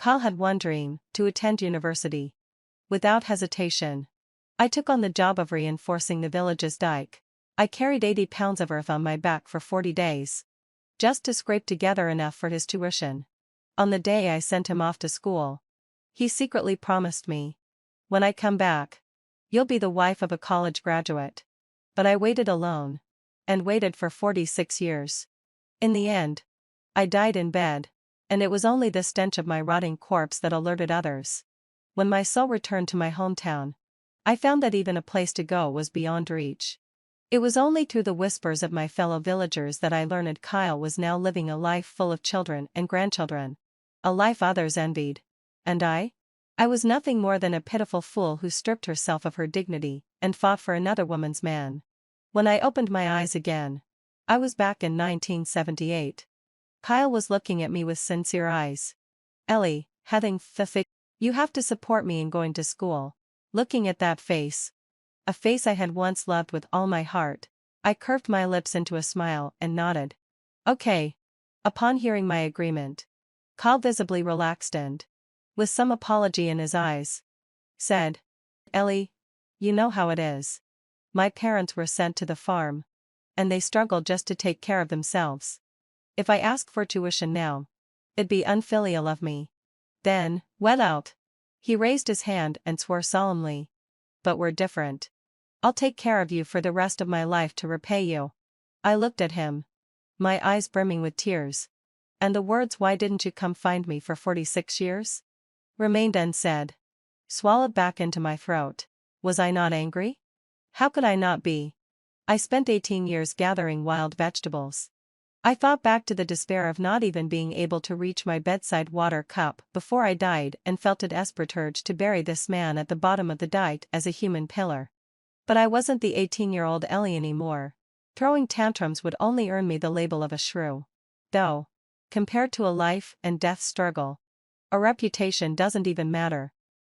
Kyle had one dream: to attend university. Without hesitation, I took on the job of reinforcing the village's dike. I carried 80 pounds of earth on my back for 40 days. Just to scrape together enough for his tuition. On the day I sent him off to school, he secretly promised me, "When I come back, you'll be the wife of a college graduate." But I waited alone. And waited for 46 years. In the end, I died in bed, and it was only the stench of my rotting corpse that alerted others. When my soul returned to my hometown, I found that even a place to go was beyond reach. It was only through the whispers of my fellow villagers that I learned Kyle was now living a life full of children and grandchildren. A life others envied. And I was nothing more than a pitiful fool who stripped herself of her dignity and fought for another woman's man. When I opened my eyes again, I was back in 1978. Kyle was looking at me with sincere eyes. "Ellie, you have to support me in going to school." Looking at that face, a face I had once loved with all my heart, I curved my lips into a smile and nodded. "Okay." Upon hearing my agreement, Kyle visibly relaxed and, with some apology in his eyes, said, "Ellie, you know how it is. My parents were sent to the farm, and they struggle just to take care of themselves. If I ask for tuition now, it'd be unfilial of me." Then, out. He raised his hand and swore solemnly. "But we're different. I'll take care of you for the rest of my life to repay you." I looked at him, my eyes brimming with tears. And the words, "Why didn't you come find me for 46 years?" remained unsaid. Swallowed back into my throat. Was I not angry? How could I not be? I spent 18 years gathering wild vegetables. I thought back to the despair of not even being able to reach my bedside water cup before I died and felt a desperate urge to bury this man at the bottom of the dike as a human pillar. But I wasn't the 18-year-old Ellie anymore. Throwing tantrums would only earn me the label of a shrew. Though, compared to a life and death struggle, a reputation doesn't even matter.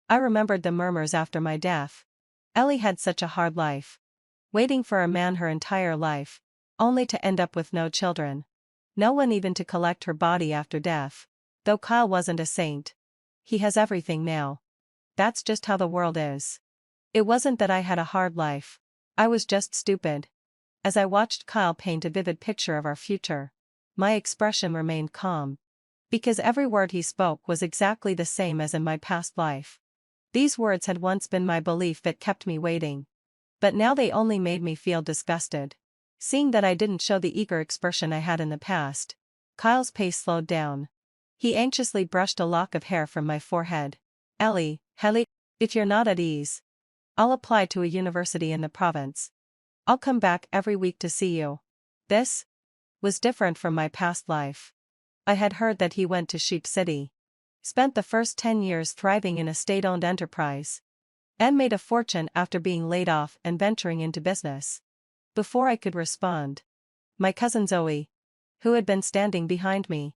I remembered the murmurs after my death. Ellie had such a hard life. Waiting for a man her entire life, only to end up with no children. No one even to collect her body after death. Though Kyle wasn't a saint. He has everything now. That's just how the world is. It wasn't that I had a hard life. I was just stupid. As I watched Kyle paint a vivid picture of our future, my expression remained calm. Because every word he spoke was exactly the same as in my past life. These words had once been my belief that kept me waiting. But now they only made me feel disgusted. Seeing that I didn't show the eager expression I had in the past, Kyle's pace slowed down. He anxiously brushed a lock of hair from my forehead. "Ellie, if you're not at ease, I'll apply to a university in the province. I'll come back every week to see you." This was different from my past life. I had heard that he went to Sheep City. Spent the first 10 years thriving in a state-owned enterprise. And made a fortune after being laid off and venturing into business. Before I could respond, my cousin Zoe, who had been standing behind me,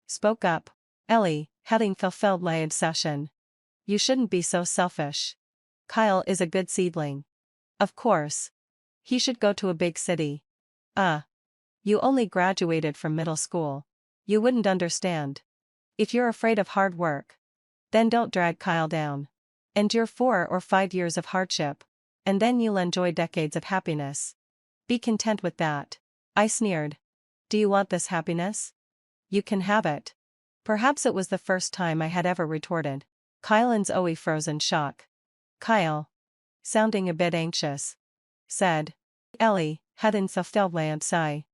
spoke up. "Ellie, having fulfilled my obsession. You shouldn't be so selfish. Kyle is a good seedling. Of course. He should go to a big city. You only graduated from middle school. You wouldn't understand. If you're afraid of hard work, then don't drag Kyle down. Endure 4 or 5 years of hardship, and then you'll enjoy decades of happiness. Be content with that." I sneered. "Do you want this happiness? You can have it." Perhaps it was the first time I had ever retorted. Kyle and Zoe froze in shock. Kyle, sounding a bit anxious, said, "Ellie, hadn't Xianxia.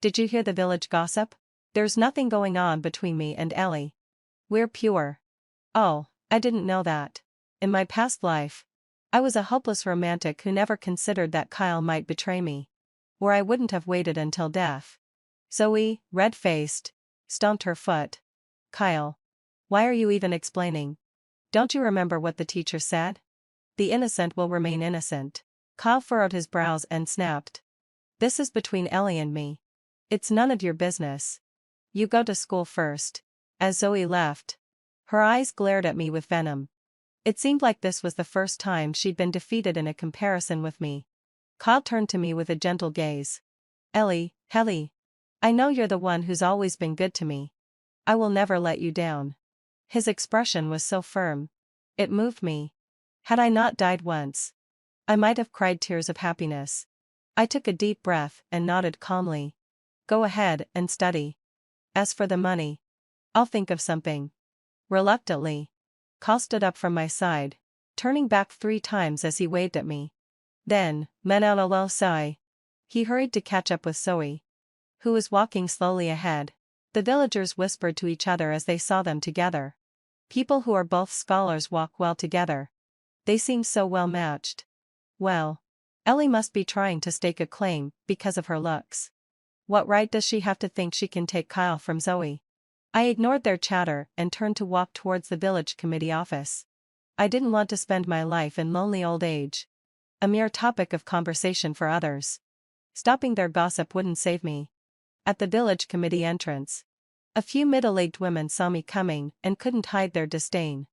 Did you hear the village gossip? There's nothing going on between me and Ellie. We're pure." "Oh, I didn't know that. In my past life, I was a hopeless romantic who never considered that Kyle might betray me. Or I wouldn't have waited until death." Zoe, red-faced, stomped her foot. "Kyle, why are you even explaining? Don't you remember what the teacher said? The innocent will remain innocent." Kyle furrowed his brows and snapped. "This is between Ellie and me. It's none of your business. You go to school first." As Zoe left, her eyes glared at me with venom. It seemed like this was the first time she'd been defeated in a comparison with me. Kyle turned to me with a gentle gaze. Ellie, I know you're the one who's always been good to me. I will never let you down. His expression was so firm. It moved me. Had I not died once, I might have cried tears of happiness. I took a deep breath and nodded calmly. Go ahead and study. As for the money, I'll think of something. Reluctantly, Cal stood up from my side, turning back 3 times as he waved at me. Then, Menalala Sai. He hurried to catch up with Zoe, who was walking slowly ahead. The villagers whispered to each other as they saw them together. People who are both scholars walk well together. They seem so well matched. Well, Ellie must be trying to stake a claim because of her looks. What right does she have to think she can take Kyle from Zoe? I ignored their chatter and turned to walk towards the village committee office. I didn't want to spend my life in lonely old age, a mere topic of conversation for others. Stopping their gossip wouldn't save me. At the village committee entrance, a few middle-aged women saw me coming and couldn't hide their disdain.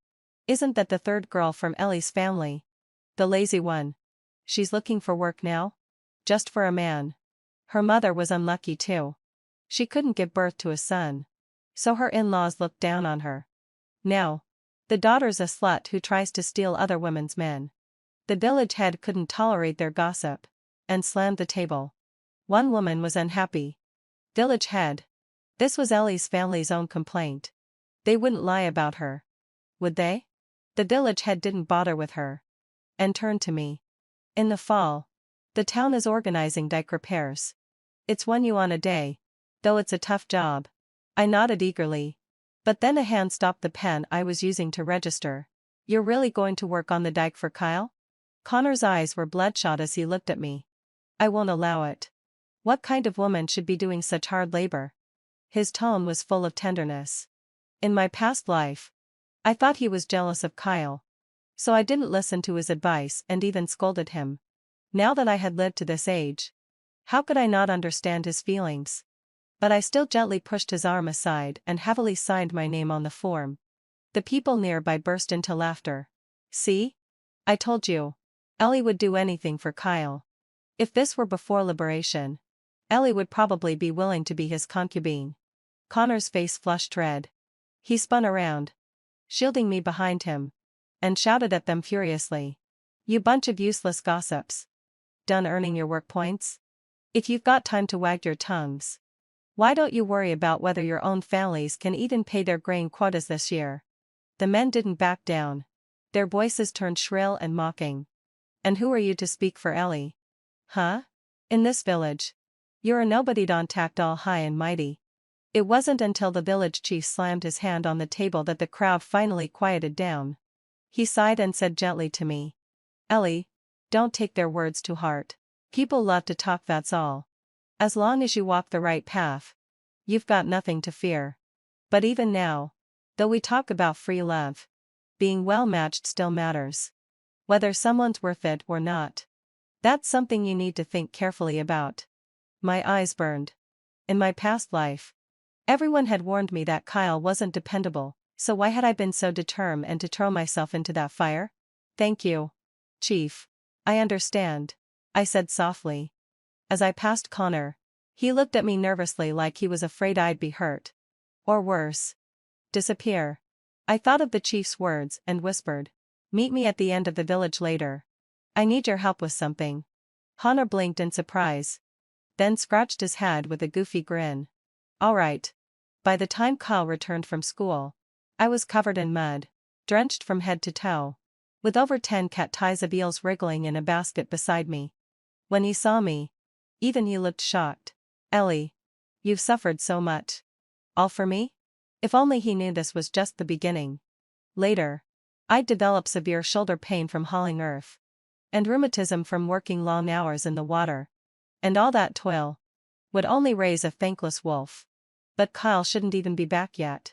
Isn't that the third girl from Ellie's family? The lazy one. She's looking for work now? Just for a man. Her mother was unlucky too. She couldn't give birth to a son, so her in-laws looked down on her. Now, the daughter's a slut who tries to steal other women's men. The village head couldn't tolerate their gossip, and slammed the table. One woman was unhappy. Village head. This was Ellie's family's own complaint. They wouldn't lie about her. Would they? The village head didn't bother with her. And turned to me. In the fall, the town is organizing dike repairs. It's $1 a day, though it's a tough job. I nodded eagerly. But then a hand stopped the pen I was using to register. You're really going to work on the dike for Kyle? Connor's eyes were bloodshot as he looked at me. I won't allow it. What kind of woman should be doing such hard labor? His tone was full of tenderness. In my past life, I thought he was jealous of Kyle. So I didn't listen to his advice and even scolded him. Now that I had lived to this age, how could I not understand his feelings? But I still gently pushed his arm aside and heavily signed my name on the form. The people nearby burst into laughter. See? I told you. Ellie would do anything for Kyle. If this were before liberation, Ellie would probably be willing to be his concubine. Connor's face flushed red. He spun around, shielding me behind him, and shouted at them furiously. You bunch of useless gossips. Done earning your work points? If you've got time to wag your tongues, why don't you worry about whether your own families can even pay their grain quotas this year? The men didn't back down. Their voices turned shrill and mocking. And who are you to speak for Ellie? Huh? In this village, you're a nobody, don't tact all high and mighty. It wasn't until the village chief slammed his hand on the table that the crowd finally quieted down. He sighed and said gently to me, Ellie, don't take their words to heart. People love to talk, that's all. As long as you walk the right path, you've got nothing to fear. But even now, though we talk about free love, being well matched still matters. Whether someone's worth it or not. That's something you need to think carefully about. My eyes burned. In my past life, everyone had warned me that Kyle wasn't dependable, so why had I been so determined to throw myself into that fire? Thank you, Chief. I understand, I said softly. As I passed Connor, he looked at me nervously like he was afraid I'd be hurt. Or worse. Disappear. I thought of the chief's words and whispered, meet me at the end of the village later. I need your help with something. Connor blinked in surprise, then scratched his head with a goofy grin. All right. By the time Kyle returned from school, I was covered in mud, drenched from head to toe, with over 10 cat ties of eels wriggling in a basket beside me. When he saw me, even he looked shocked. Ellie, you've suffered so much. All for me? If only he knew this was just the beginning. Later, I'd develop severe shoulder pain from hauling earth, and rheumatism from working long hours in the water. And all that toil would only raise a thankless wolf. But Kyle shouldn't even be back yet.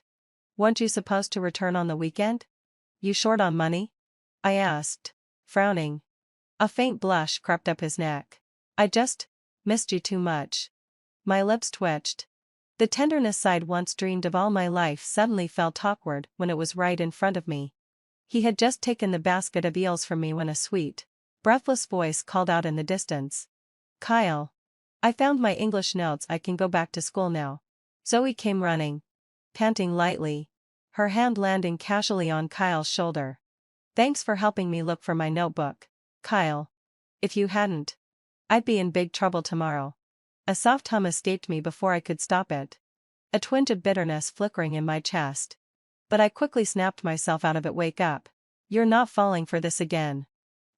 Weren't you supposed to return on the weekend? You short on money? I asked, frowning. A faint blush crept up his neck. I just missed you too much. My lips twitched. The tenderness I'd once dreamed of all my life suddenly felt awkward when it was right in front of me. He had just taken the basket of eels from me when a sweet, breathless voice called out in the distance. Kyle. I found my English notes. I can go back to school now. Zoe came running, panting lightly, her hand landing casually on Kyle's shoulder. Thanks for helping me look for my notebook, Kyle. If you hadn't, I'd be in big trouble tomorrow. A soft hum escaped me before I could stop it. A twinge of bitterness flickering in my chest. But I quickly snapped myself out of it. Wake up. You're not falling for this again.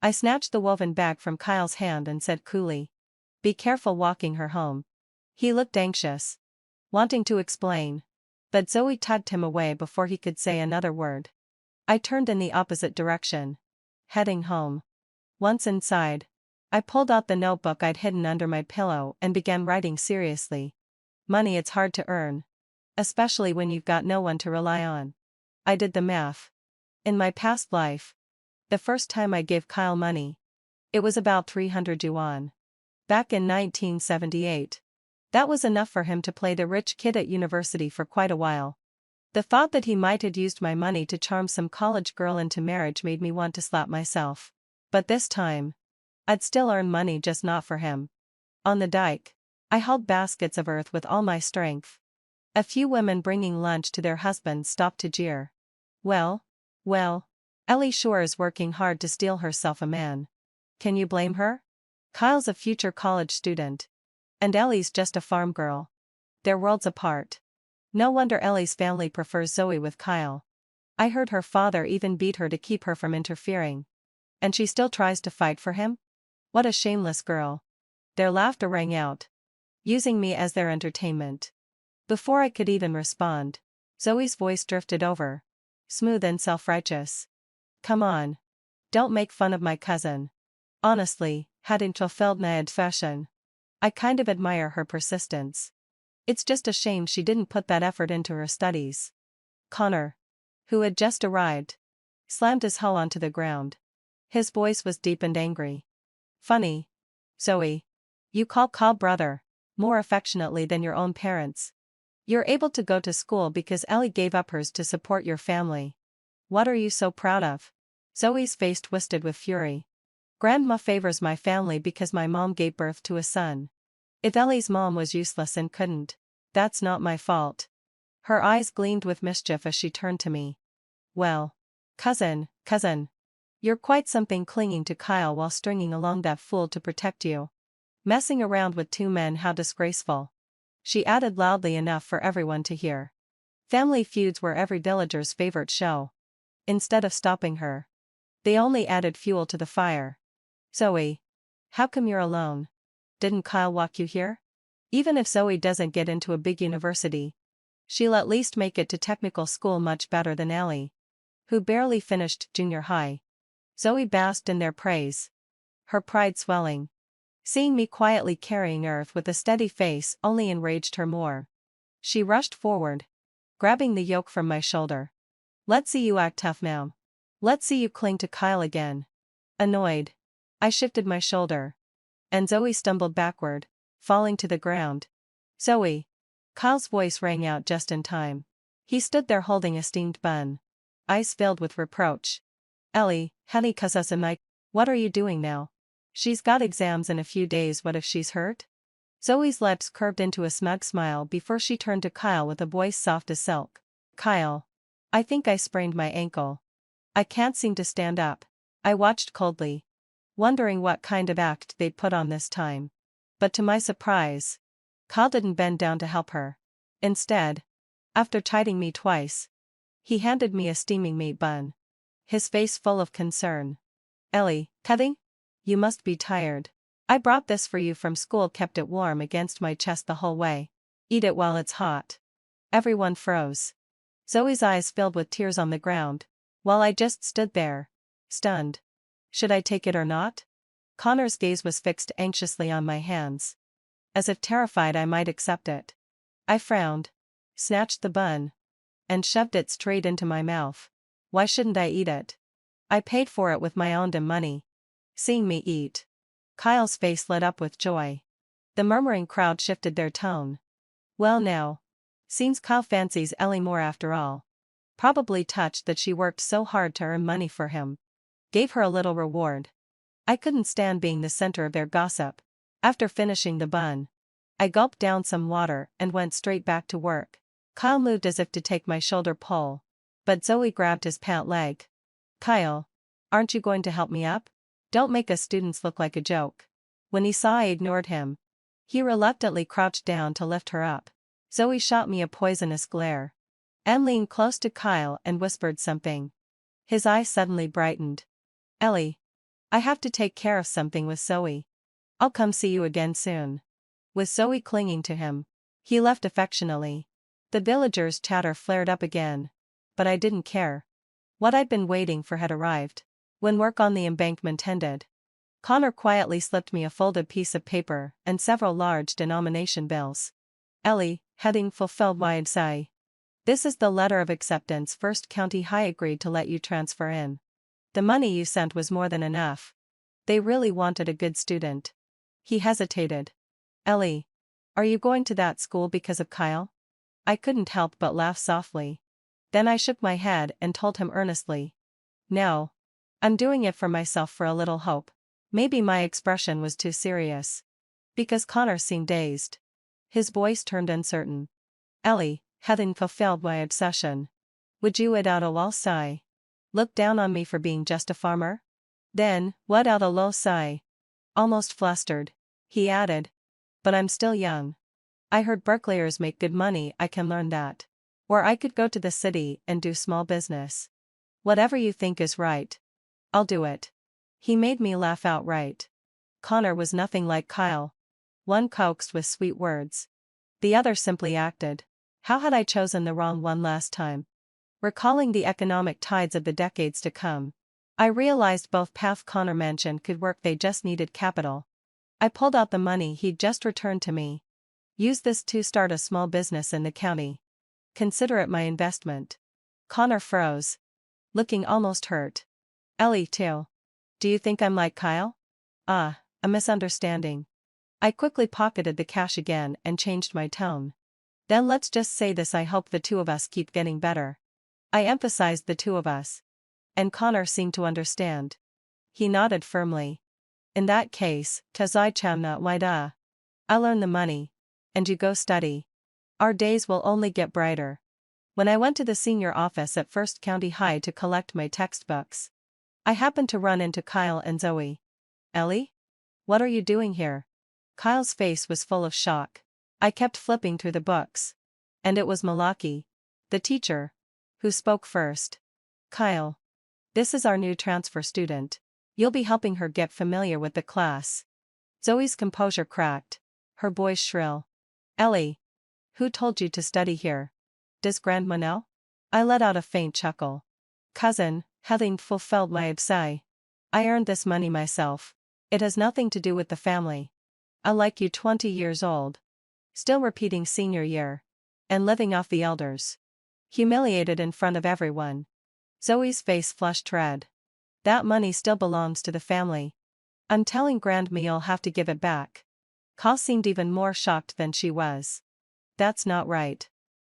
I snatched the woven bag from Kyle's hand and said coolly. Be careful walking her home. He looked anxious, wanting to explain. But Zoe tugged him away before he could say another word. I turned in the opposite direction, heading home. Once inside, I pulled out the notebook I'd hidden under my pillow and began writing seriously. Money, it's hard to earn, especially when you've got no one to rely on. I did the math. In my past life, the first time I gave Kyle money, it was about 300 yuan. Back in 1978. That was enough for him to play the rich kid at university for quite a while. The thought that he might have used my money to charm some college girl into marriage made me want to slap myself. But this time, I'd still earn money, just not for him. On the dike, I hauled baskets of earth with all my strength. A few women bringing lunch to their husbands stopped to jeer. Well, Ellie sure is working hard to steal herself a man. Can you blame her? Kyle's a future college student. And Ellie's just a farm girl. They're worlds apart. No wonder Ellie's family prefers Zoe with Kyle. I heard her father even beat her to keep her from interfering. And she still tries to fight for him? What a shameless girl. Their laughter rang out, using me as their entertainment. Before I could even respond, Zoe's voice drifted over, smooth and self-righteous. Come on. Don't make fun of my cousin. Honestly, hadn't fulfilled my fashion. I kind of admire her persistence. It's just a shame she didn't put that effort into her studies. Connor, who had just arrived, slammed his hoe onto the ground. His voice was deep and angry. Funny, Zoe. You call Kyle brother, more affectionately than your own parents. You're able to go to school because Ellie gave up hers to support your family. What are you so proud of? Zoe's face twisted with fury. Grandma favors my family because my mom gave birth to a son. If Ellie's mom was useless and couldn't, that's not my fault. Her eyes gleamed with mischief as she turned to me. Well, cousin, you're quite something, clinging to Kyle while stringing along that fool to protect you. Messing around with two men, how disgraceful. She added loudly enough for everyone to hear. Family feuds were every villager's favorite show. Instead of stopping her, they only added fuel to the fire. Zoe, how come you're alone? Didn't Kyle walk you here? Even if Zoe doesn't get into a big university, she'll at least make it to technical school much better than Ellie, who barely finished junior high. Zoe basked in their praise, her pride swelling. Seeing me quietly carrying earth with a steady face only enraged her more. She rushed forward, grabbing the yoke from my shoulder. Let's see you act tough now. Let's see you cling to Kyle again. Annoyed, I shifted my shoulder, and Zoe stumbled backward, falling to the ground. Zoe! Kyle's voice rang out just in time. He stood there holding a steamed bun, eyes filled with reproach. Ellie, honey, what are you doing now? She's got exams in a few days. What if she's hurt? Zoe's lips curved into a smug smile before she turned to Kyle with a voice soft as silk. Kyle, I think I sprained my ankle. I can't seem to stand up. I watched coldly, wondering what kind of act they'd put on this time. But to my surprise, Kyle didn't bend down to help her. Instead, after chiding me twice, he handed me a steaming meat bun, his face full of concern. Ellie, cutting? You must be tired. I brought this for you from school, kept it warm against my chest the whole way. Eat it while it's hot. Everyone froze. Zoe's eyes filled with tears on the ground, while I just stood there, stunned. Should I take it or not? Connor's gaze was fixed anxiously on my hands, as if terrified I might accept it. I frowned, snatched the bun, and shoved it straight into my mouth. Why shouldn't I eat it? I paid for it with my own damn money. Seeing me eat, Kyle's face lit up with joy. The murmuring crowd shifted their tone. Well now, seems Kyle fancies Ellie more after all. Probably touched that she worked so hard to earn money for him. Gave her a little reward. I couldn't stand being the center of their gossip. After finishing the bun, I gulped down some water and went straight back to work. Kyle moved as if to take my shoulder pull, but Zoe grabbed his pant leg. Kyle, aren't you going to help me up? Don't make us students look like a joke. When he saw I ignored him, he reluctantly crouched down to lift her up. Zoe shot me a poisonous glare and leaned close to Kyle and whispered something. His eyes suddenly brightened. Ellie, I have to take care of something with Zoe. I'll come see you again soon. With Zoe clinging to him, he left affectionately. The villagers' chatter flared up again. But I didn't care. What I'd been waiting for had arrived. When work on the embankment ended, Connor quietly slipped me a folded piece of paper and several large denomination bills. Ellie, heading fulfilled wide sigh. This is the letter of acceptance. First County High agreed to let you transfer in. The money you sent was more than enough. They really wanted a good student. He hesitated. Ellie, are you going to that school because of Kyle? I couldn't help but laugh softly. Then I shook my head and told him earnestly. No. I'm doing it for myself, for a little hope. Maybe my expression was too serious. Because Connor seemed dazed. His voice turned uncertain. Ellie, having fulfilled my obsession. Would you without a low sigh look down on me for being just a farmer? Then, without a low sigh, almost flustered, he added. But I'm still young. I heard Berkeleyers make good money. I can learn that. Or I could go to the city and do small business. Whatever you think is right. I'll do it. He made me laugh outright. Connor was nothing like Kyle. One coaxed with sweet words. The other simply acted. How had I chosen the wrong one last time? Recalling the economic tides of the decades to come, I realized both paths Connor mentioned could work, they just needed capital. I pulled out the money he'd just returned to me. Use this to start a small business in the county. Consider it my investment. Connor froze, looking almost hurt. Ellie too. Do you think I'm like Kyle? Ah, a misunderstanding. I quickly pocketed the cash again and changed my tone. Then let's just say this: I hope the two of us keep getting better. I emphasized the two of us. And Connor seemed to understand. He nodded firmly. In that case, Tazai Chamna Waida. I'll earn the money. And you go study. Our days will only get brighter. When I went to the senior office at First County High to collect my textbooks, I happened to run into Kyle and Zoe. Ellie? What are you doing here? Kyle's face was full of shock. I kept flipping through the books. And it was Malaki, the teacher, who spoke first. Kyle. This is our new transfer student. You'll be helping her get familiar with the class. Zoe's composure cracked. Her voice shrill. Ellie. Who told you to study here? Does Grandma know? I let out a faint chuckle. Cousin, having fulfilled my sigh. I earned this money myself. It has nothing to do with the family. I like you 20 years old. Still repeating senior year. And living off the elders. Humiliated in front of everyone. Zoe's face flushed red. That money still belongs to the family. I'm telling Grandma you'll have to give it back. Ka seemed even more shocked than she was. That's not right.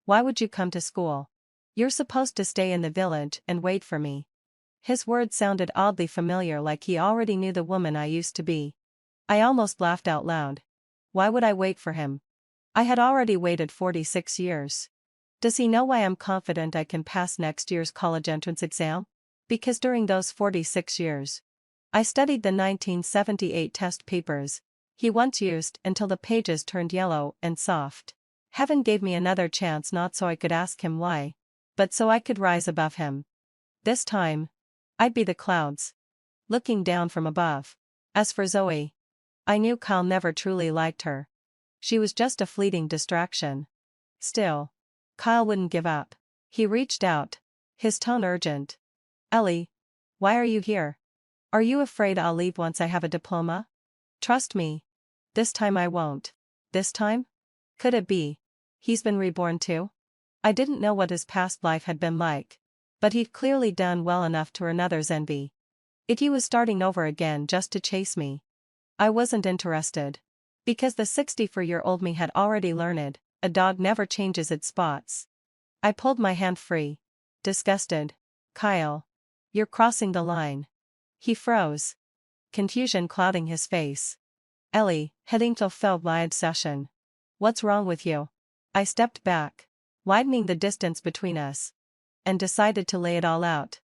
Why would you come to school? You're supposed to stay in the village and wait for me. His words sounded oddly familiar, like he already knew the woman I used to be. I almost laughed out loud. Why would I wait for him? I had already waited 46 years. Does he know why I'm confident I can pass next year's college entrance exam? Because during those 46 years, I studied the 1978 test papers he once used until the pages turned yellow and soft. Heaven gave me another chance, not so I could ask him why, but so I could rise above him. This time, I'd be the clouds, looking down from above. As for Zoe, I knew Kyle never truly liked her. She was just a fleeting distraction. Still, Kyle wouldn't give up. He reached out, his tone urgent. Ellie, why are you here? Are you afraid I'll leave once I have a diploma? Trust me. This time I won't. This time? Could it be? He's been reborn too? I didn't know what his past life had been like. But he'd clearly done well enough to earn others' envy. If he was starting over again just to chase me, I wasn't interested. Because the 64-year-old me had already learned, a dog never changes its spots. I pulled my hand free. Disgusted. Kyle. You're crossing the line. He froze. Confusion clouding his face. Ellie, heading to Feldlied session. What's wrong with you? I stepped back, widening the distance between us. and decided to lay it all out.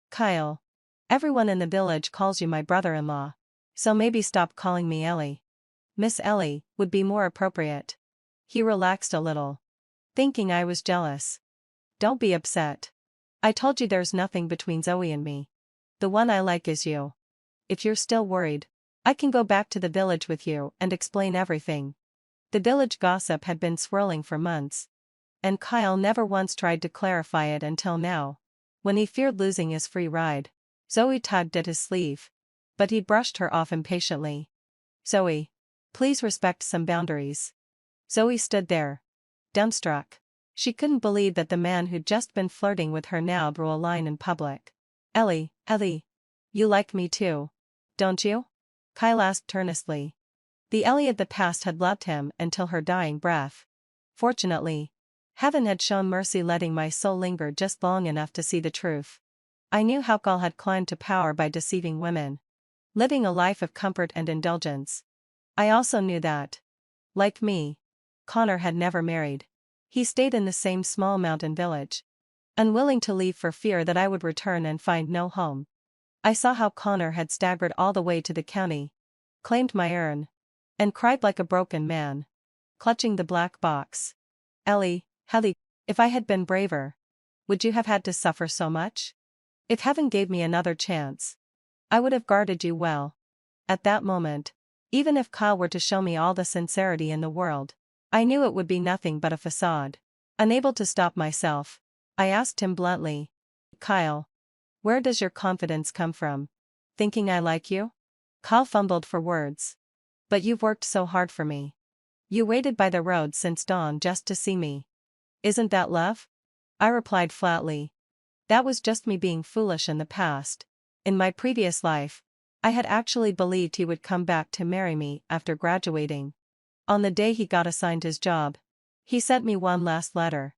Kyle. Everyone in the village calls you my brother-in-law. So maybe stop calling me Ellie. Miss Ellie would be more appropriate. He relaxed a little, thinking I was jealous. Don't be upset. I told you there's nothing between Zoe and me. The one I like is you. If you're still worried, I can go back to the village with you and explain everything. The village gossip had been swirling for months, and Kyle never once tried to clarify it until now, when he feared losing his free ride. Zoe tugged at his sleeve, but he brushed her off impatiently. Zoe, please respect some boundaries. Zoe stood there, dumbstruck. She couldn't believe that the man who'd just been flirting with her now drew a line in public. Ellie, you like me too, don't you? Kyle asked earnestly. The Ellie of the past had loved him until her dying breath. Fortunately, heaven had shown mercy, letting my soul linger just long enough to see the truth. I knew how Kyle had climbed to power by deceiving women, living a life of comfort and indulgence. I also knew that, like me, Connor had never married. He stayed in the same small mountain village, unwilling to leave for fear that I would return and find no home. I saw how Connor had staggered all the way to the county, claimed my urn, and cried like a broken man, clutching the black box. Ellie, if I had been braver, would you have had to suffer so much? If heaven gave me another chance, I would have guarded you well. At that moment, even if Kyle were to show me all the sincerity in the world, I knew it would be nothing but a facade. Unable to stop myself, I asked him bluntly, Kyle, where does your confidence come from? Thinking I like you? Kyle fumbled for words. But you've worked so hard for me. You waited by the road since dawn just to see me. Isn't that love? I replied flatly. That was just me being foolish in the past. In my previous life, I had actually believed he would come back to marry me after graduating. On the day he got assigned his job, he sent me one last letter.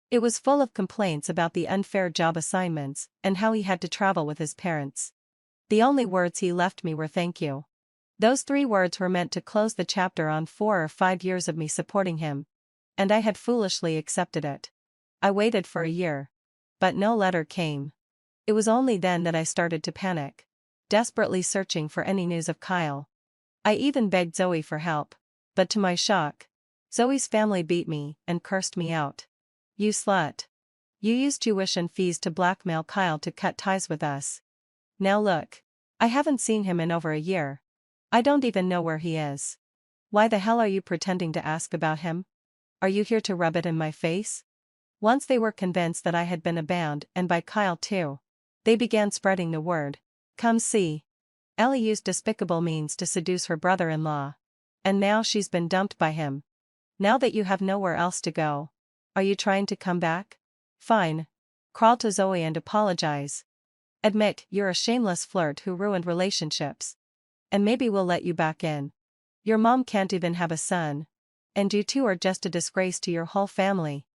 It was full of complaints about the unfair job assignments and how he had to travel with his parents. The only words he left me were thank you. Those 3 words were meant to close the chapter on 4 or 5 years of me supporting him, and I had foolishly accepted it. I waited for a year, but no letter came. It was only then that I started to panic, desperately searching for any news of Kyle. I even begged Zoe for help, but to my shock, Zoe's family beat me and cursed me out. You slut. You used tuition fees to blackmail Kyle to cut ties with us. Now look, I haven't seen him in over a year. I don't even know where he is. Why the hell are you pretending to ask about him? Are you here to rub it in my face? Once they were convinced that I had been abandoned, and by Kyle too, they began spreading the word. Come see. Ellie used despicable means to seduce her brother-in-law. And now she's been dumped by him. Now that you have nowhere else to go, are you trying to come back? Fine. Crawl to Zoe and apologize. Admit you're a shameless flirt who ruined relationships. And maybe we'll let you back in. Your mom can't even have a son. And you two are just a disgrace to your whole family.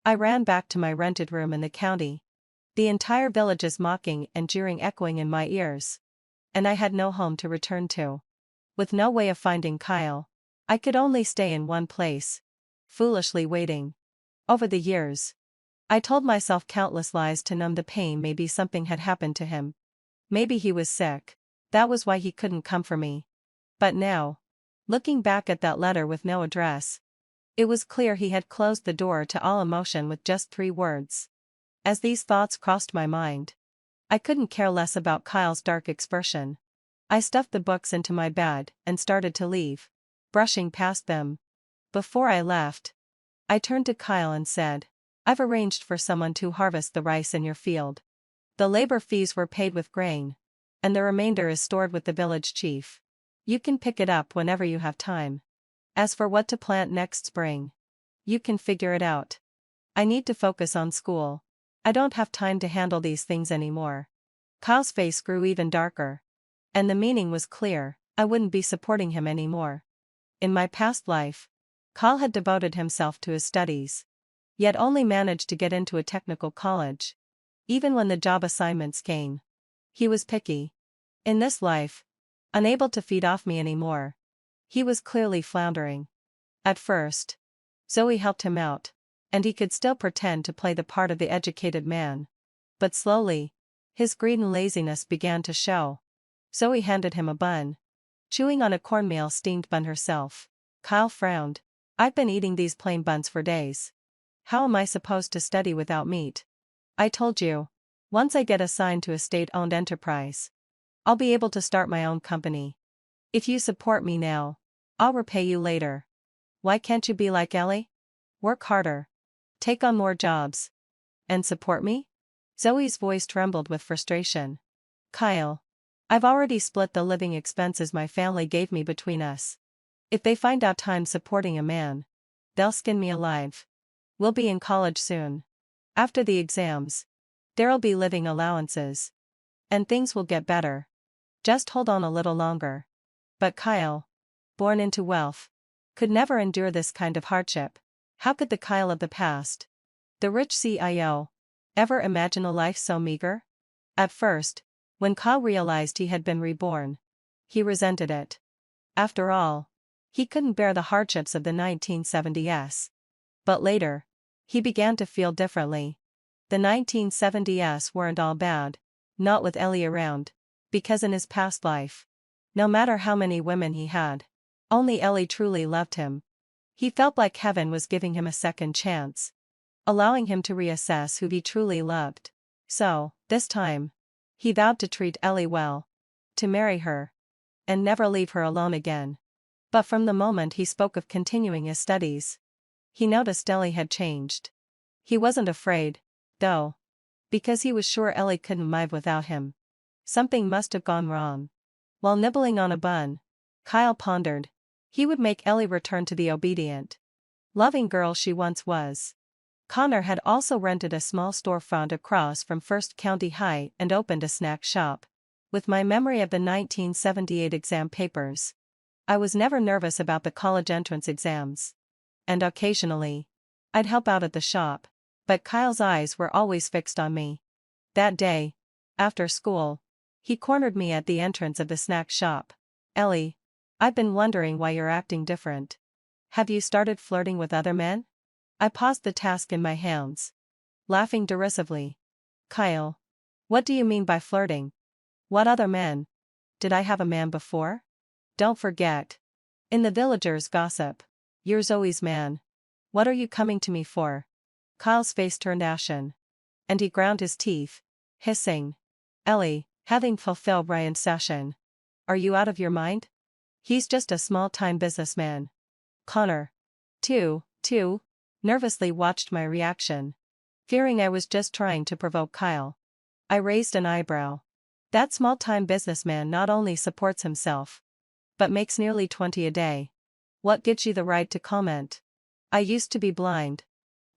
I ran back to my rented room in the county. The entire village's mocking and jeering echoing in my ears. And I had no home to return to. With no way of finding Kyle, I could only stay in one place, foolishly waiting. Over the years, I told myself countless lies to numb the pain. Maybe something had happened to him. Maybe he was sick. That was why he couldn't come for me. But now, looking back at that letter with no address, it was clear he had closed the door to all emotion with just 3 words. As these thoughts crossed my mind, I couldn't care less about Kyle's dark expression. I stuffed the books into my bag and started to leave, brushing past them. Before I left, I turned to Kyle and said, I've arranged for someone to harvest the rice in your field. The labor fees were paid with grain, and the remainder is stored with the village chief. You can pick it up whenever you have time. As for what to plant next spring, you can figure it out. I need to focus on school. I don't have time to handle these things anymore. Kyle's face grew even darker. And the meaning was clear, I wouldn't be supporting him anymore. In my past life, Kyle had devoted himself to his studies, yet only managed to get into a technical college. Even when the job assignments came, he was picky. In this life, unable to feed off me anymore, he was clearly floundering. At first, Zoe helped him out, and he could still pretend to play the part of the educated man. But slowly, his greed and laziness began to show. Zoe handed him a bun. Chewing on a cornmeal steamed bun herself, Kyle frowned. I've been eating these plain buns for days. How am I supposed to study without meat? I told you. Once I get assigned to a state-owned enterprise, I'll be able to start my own company. If you support me now, I'll repay you later. Why can't you be like Ellie? Work harder. Take on more jobs. And support me? Zoe's voice trembled with frustration. Kyle. I've already split the living expenses my family gave me between us. If they find out I'm supporting a man, they'll skin me alive. We'll be in college soon. After the exams, there'll be living allowances. And things will get better. Just hold on a little longer. But Kyle, born into wealth, could never endure this kind of hardship. How could the Kyle of the past, the rich CIO, ever imagine a life so meager? At first, when Kyle realized he had been reborn, he resented it. After all, he couldn't bear the hardships of the 1970s. But later, he began to feel differently. The 1970s weren't all bad, not with Ellie around, because in his past life, no matter how many women he had, only Ellie truly loved him. He felt like heaven was giving him a second chance, allowing him to reassess who he truly loved. So, this time, he vowed to treat Ellie well, to marry her, and never leave her alone again. But from the moment he spoke of continuing his studies, he noticed Ellie had changed. He wasn't afraid, though, because he was sure Ellie couldn't live without him. Something must have gone wrong. While nibbling on a bun, Kyle pondered. He would make Ellie return to the obedient, loving girl she once was. Connor had also rented a small storefront across from First County High and opened a snack shop. With my memory of the 1978 exam papers, I was never nervous about the college entrance exams. And occasionally, I'd help out at the shop, but Kyle's eyes were always fixed on me. That day, after school, he cornered me at the entrance of the snack shop. Ellie, I've been wondering why you're acting different. Have you started flirting with other men? I paused the task in my hands, laughing derisively. Kyle, what do you mean by flirting? What other men? Did I have a man before? Don't forget. In the villagers' gossip, you're Zoe's man. What are you coming to me for? Kyle's face turned ashen, and he ground his teeth, hissing. Ellie, having fulfilled Ryan's session. Are you out of your mind? He's just a small-time businessman. Connor, too, nervously watched my reaction, fearing I was just trying to provoke Kyle. I raised an eyebrow. That small-time businessman not only supports himself, but makes nearly 20 a day. What gives you the right to comment? I used to be blind,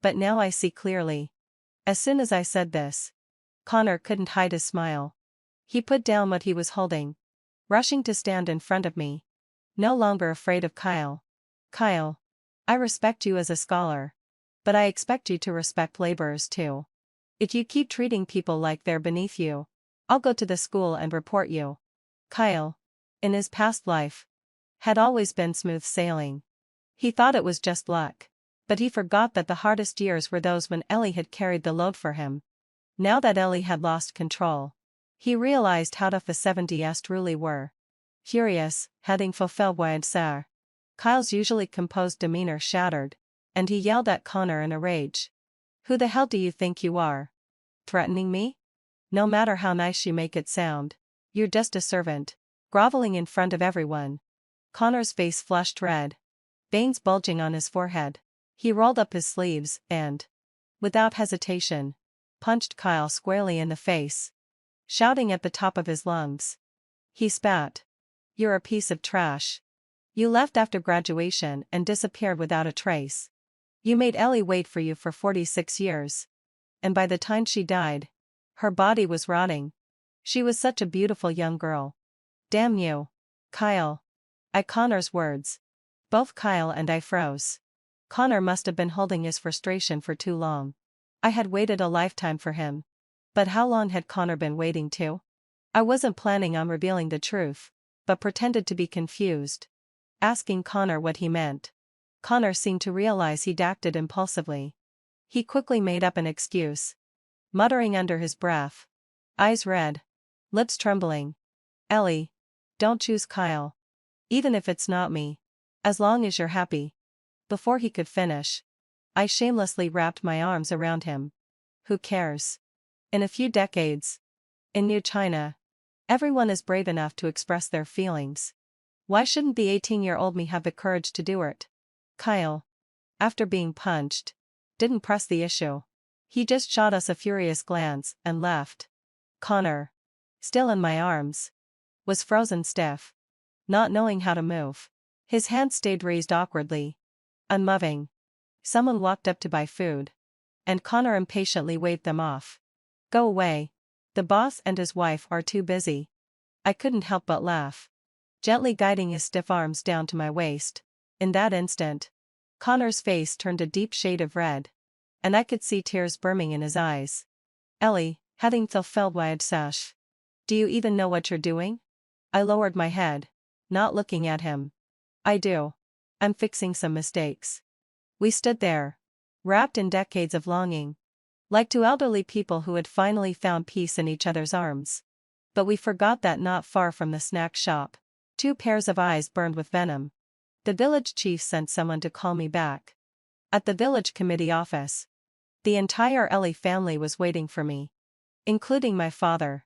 but now I see clearly. As soon as I said this, Connor couldn't hide his smile. He put down what he was holding, rushing to stand in front of me, no longer afraid of Kyle. Kyle, I respect you as a scholar, but I expect you to respect laborers too. If you keep treating people like they're beneath you, I'll go to the school and report you. Kyle, in his past life, had always been smooth sailing. He thought it was just luck, but he forgot that the hardest years were those when Ellie had carried the load for him. Now that Ellie had lost control, he realized how tough the 70s truly were. Furious, having fulfilled Xianxia, Kyle's usually composed demeanor shattered, and he yelled at Connor in a rage. Who the hell do you think you are? Threatening me? No matter how nice you make it sound, you're just a servant, groveling in front of everyone. Connor's face flushed red, veins bulging on his forehead. He rolled up his sleeves and, without hesitation, punched Kyle squarely in the face, shouting at the top of his lungs. He spat. You're a piece of trash. You left after graduation and disappeared without a trace. You made Ellie wait for you for 46 years. And by the time she died, her body was rotting. She was such a beautiful young girl. Damn you. Kyle. Connor's words. Both Kyle and I froze. Connor must have been holding his frustration for too long. I had waited a lifetime for him. But how long had Connor been waiting too? I wasn't planning on revealing the truth, but pretended to be confused, asking Connor what he meant. Connor seemed to realize he'd acted impulsively. He quickly made up an excuse. muttering under his breath. Eyes red. Lips trembling. Ellie. Don't choose Kyle. Even if it's not me. As long as you're happy. Before he could finish, I shamelessly wrapped my arms around him. Who cares? In a few decades. In New China. Everyone is brave enough to express their feelings. Why shouldn't the 18-year-old me have the courage to do it? Kyle, after being punched, didn't press the issue. He just shot us a furious glance and left. Connor, still in my arms, was frozen stiff, not knowing how to move. His hands stayed raised awkwardly, unmoving. Someone walked up to buy food, and Connor impatiently waved them off. Go away. The boss and his wife are too busy. I couldn't help but laugh, gently guiding his stiff arms down to my waist. In that instant, Connor's face turned a deep shade of red, and I could see tears brimming in his eyes. Ellie, heading till Feldwide. Do you even know what you're doing? I lowered my head, not looking at him. I do. I'm fixing some mistakes. We stood there, wrapped in decades of longing, like two elderly people who had finally found peace in each other's arms. But we forgot that not far from the snack shop, two pairs of eyes burned with venom. The village chief sent someone to call me back. At the village committee office, the entire Ellie family was waiting for me, including my father,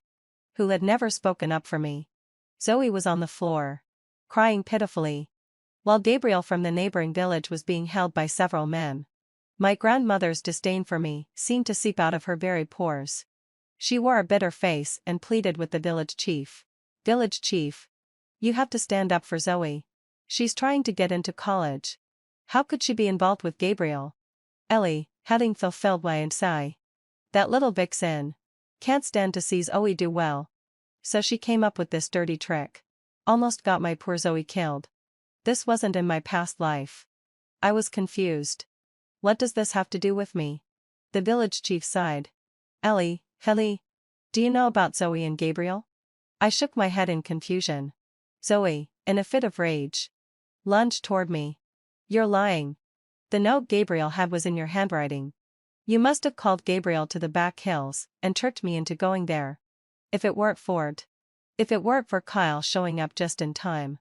who had never spoken up for me. Zoe was on the floor, crying pitifully, while Gabriel from the neighboring village was being held by several men. My grandmother's disdain for me seemed to seep out of her very pores. She wore a bitter face and pleaded with the village chief. Village chief, you have to stand up for Zoe. She's trying to get into college. How could she be involved with Gabriel? Ellie, heading fulfilled and sigh. That little vixen. Can't stand to see Zoe do well. So she came up with this dirty trick. Almost got my poor Zoe killed. This wasn't in my past life. I was confused. What does this have to do with me? The village chief sighed. Ellie, do you know about Zoe and Gabriel? I shook my head in confusion. Zoe, in a fit of rage, lunged toward me. You're lying. The note Gabriel had was in your handwriting. You must have called Gabriel to the back hills and tricked me into going there. If it weren't for Kyle showing up just in time,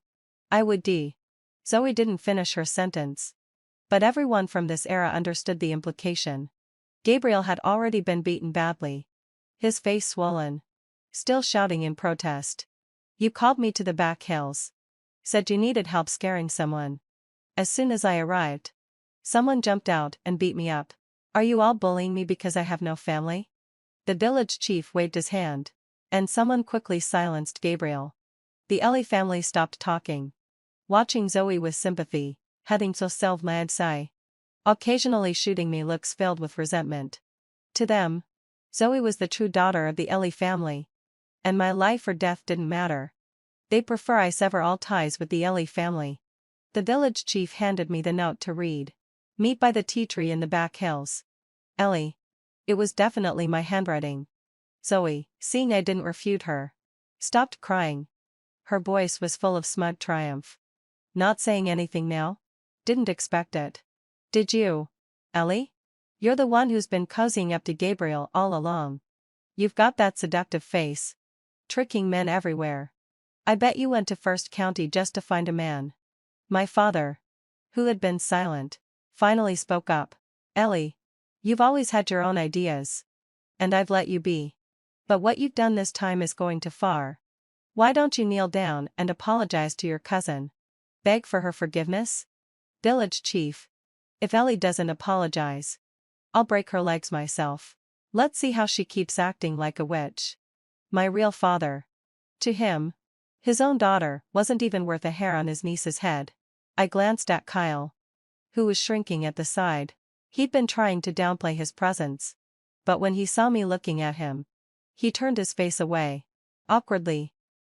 I would die. Zoe didn't finish her sentence. But everyone from this era understood the implication. Gabriel had already been beaten badly, his face swollen, still shouting in protest. You called me to the back hills. Said you needed help scaring someone. As soon as I arrived, someone jumped out and beat me up. Are you all bullying me because I have no family? The village chief waved his hand, and someone quickly silenced Gabriel. The Ellie family stopped talking, watching Zoe with sympathy, heading to Selvmad, occasionally shooting me looks filled with resentment. To them, Zoe was the true daughter of the Ellie family, and my life or death didn't matter. They prefer I sever all ties with the Ellie family. The village chief handed me the note to read. Meet by the tea tree in the back hills. Ellie. It was definitely my handwriting. Zoe, seeing I didn't refute her, stopped crying. Her voice was full of smug triumph. Not saying anything now? Didn't expect it. Did you, Ellie? You're the one who's been cozying up to Gabriel all along. You've got that seductive face. Tricking men everywhere. I bet you went to First County just to find a man. My father, who had been silent, finally spoke up. Ellie, you've always had your own ideas. And I've let you be. But what you've done this time is going too far. Why don't you kneel down and apologize to your cousin? Beg for her forgiveness? Village chief. If Ellie doesn't apologize, I'll break her legs myself. Let's see how she keeps acting like a witch. My real father. To him, his own daughter wasn't even worth a hair on his niece's head. I glanced at Kyle, who was shrinking at the side. He'd been trying to downplay his presence. But when he saw me looking at him, he turned his face away, awkwardly.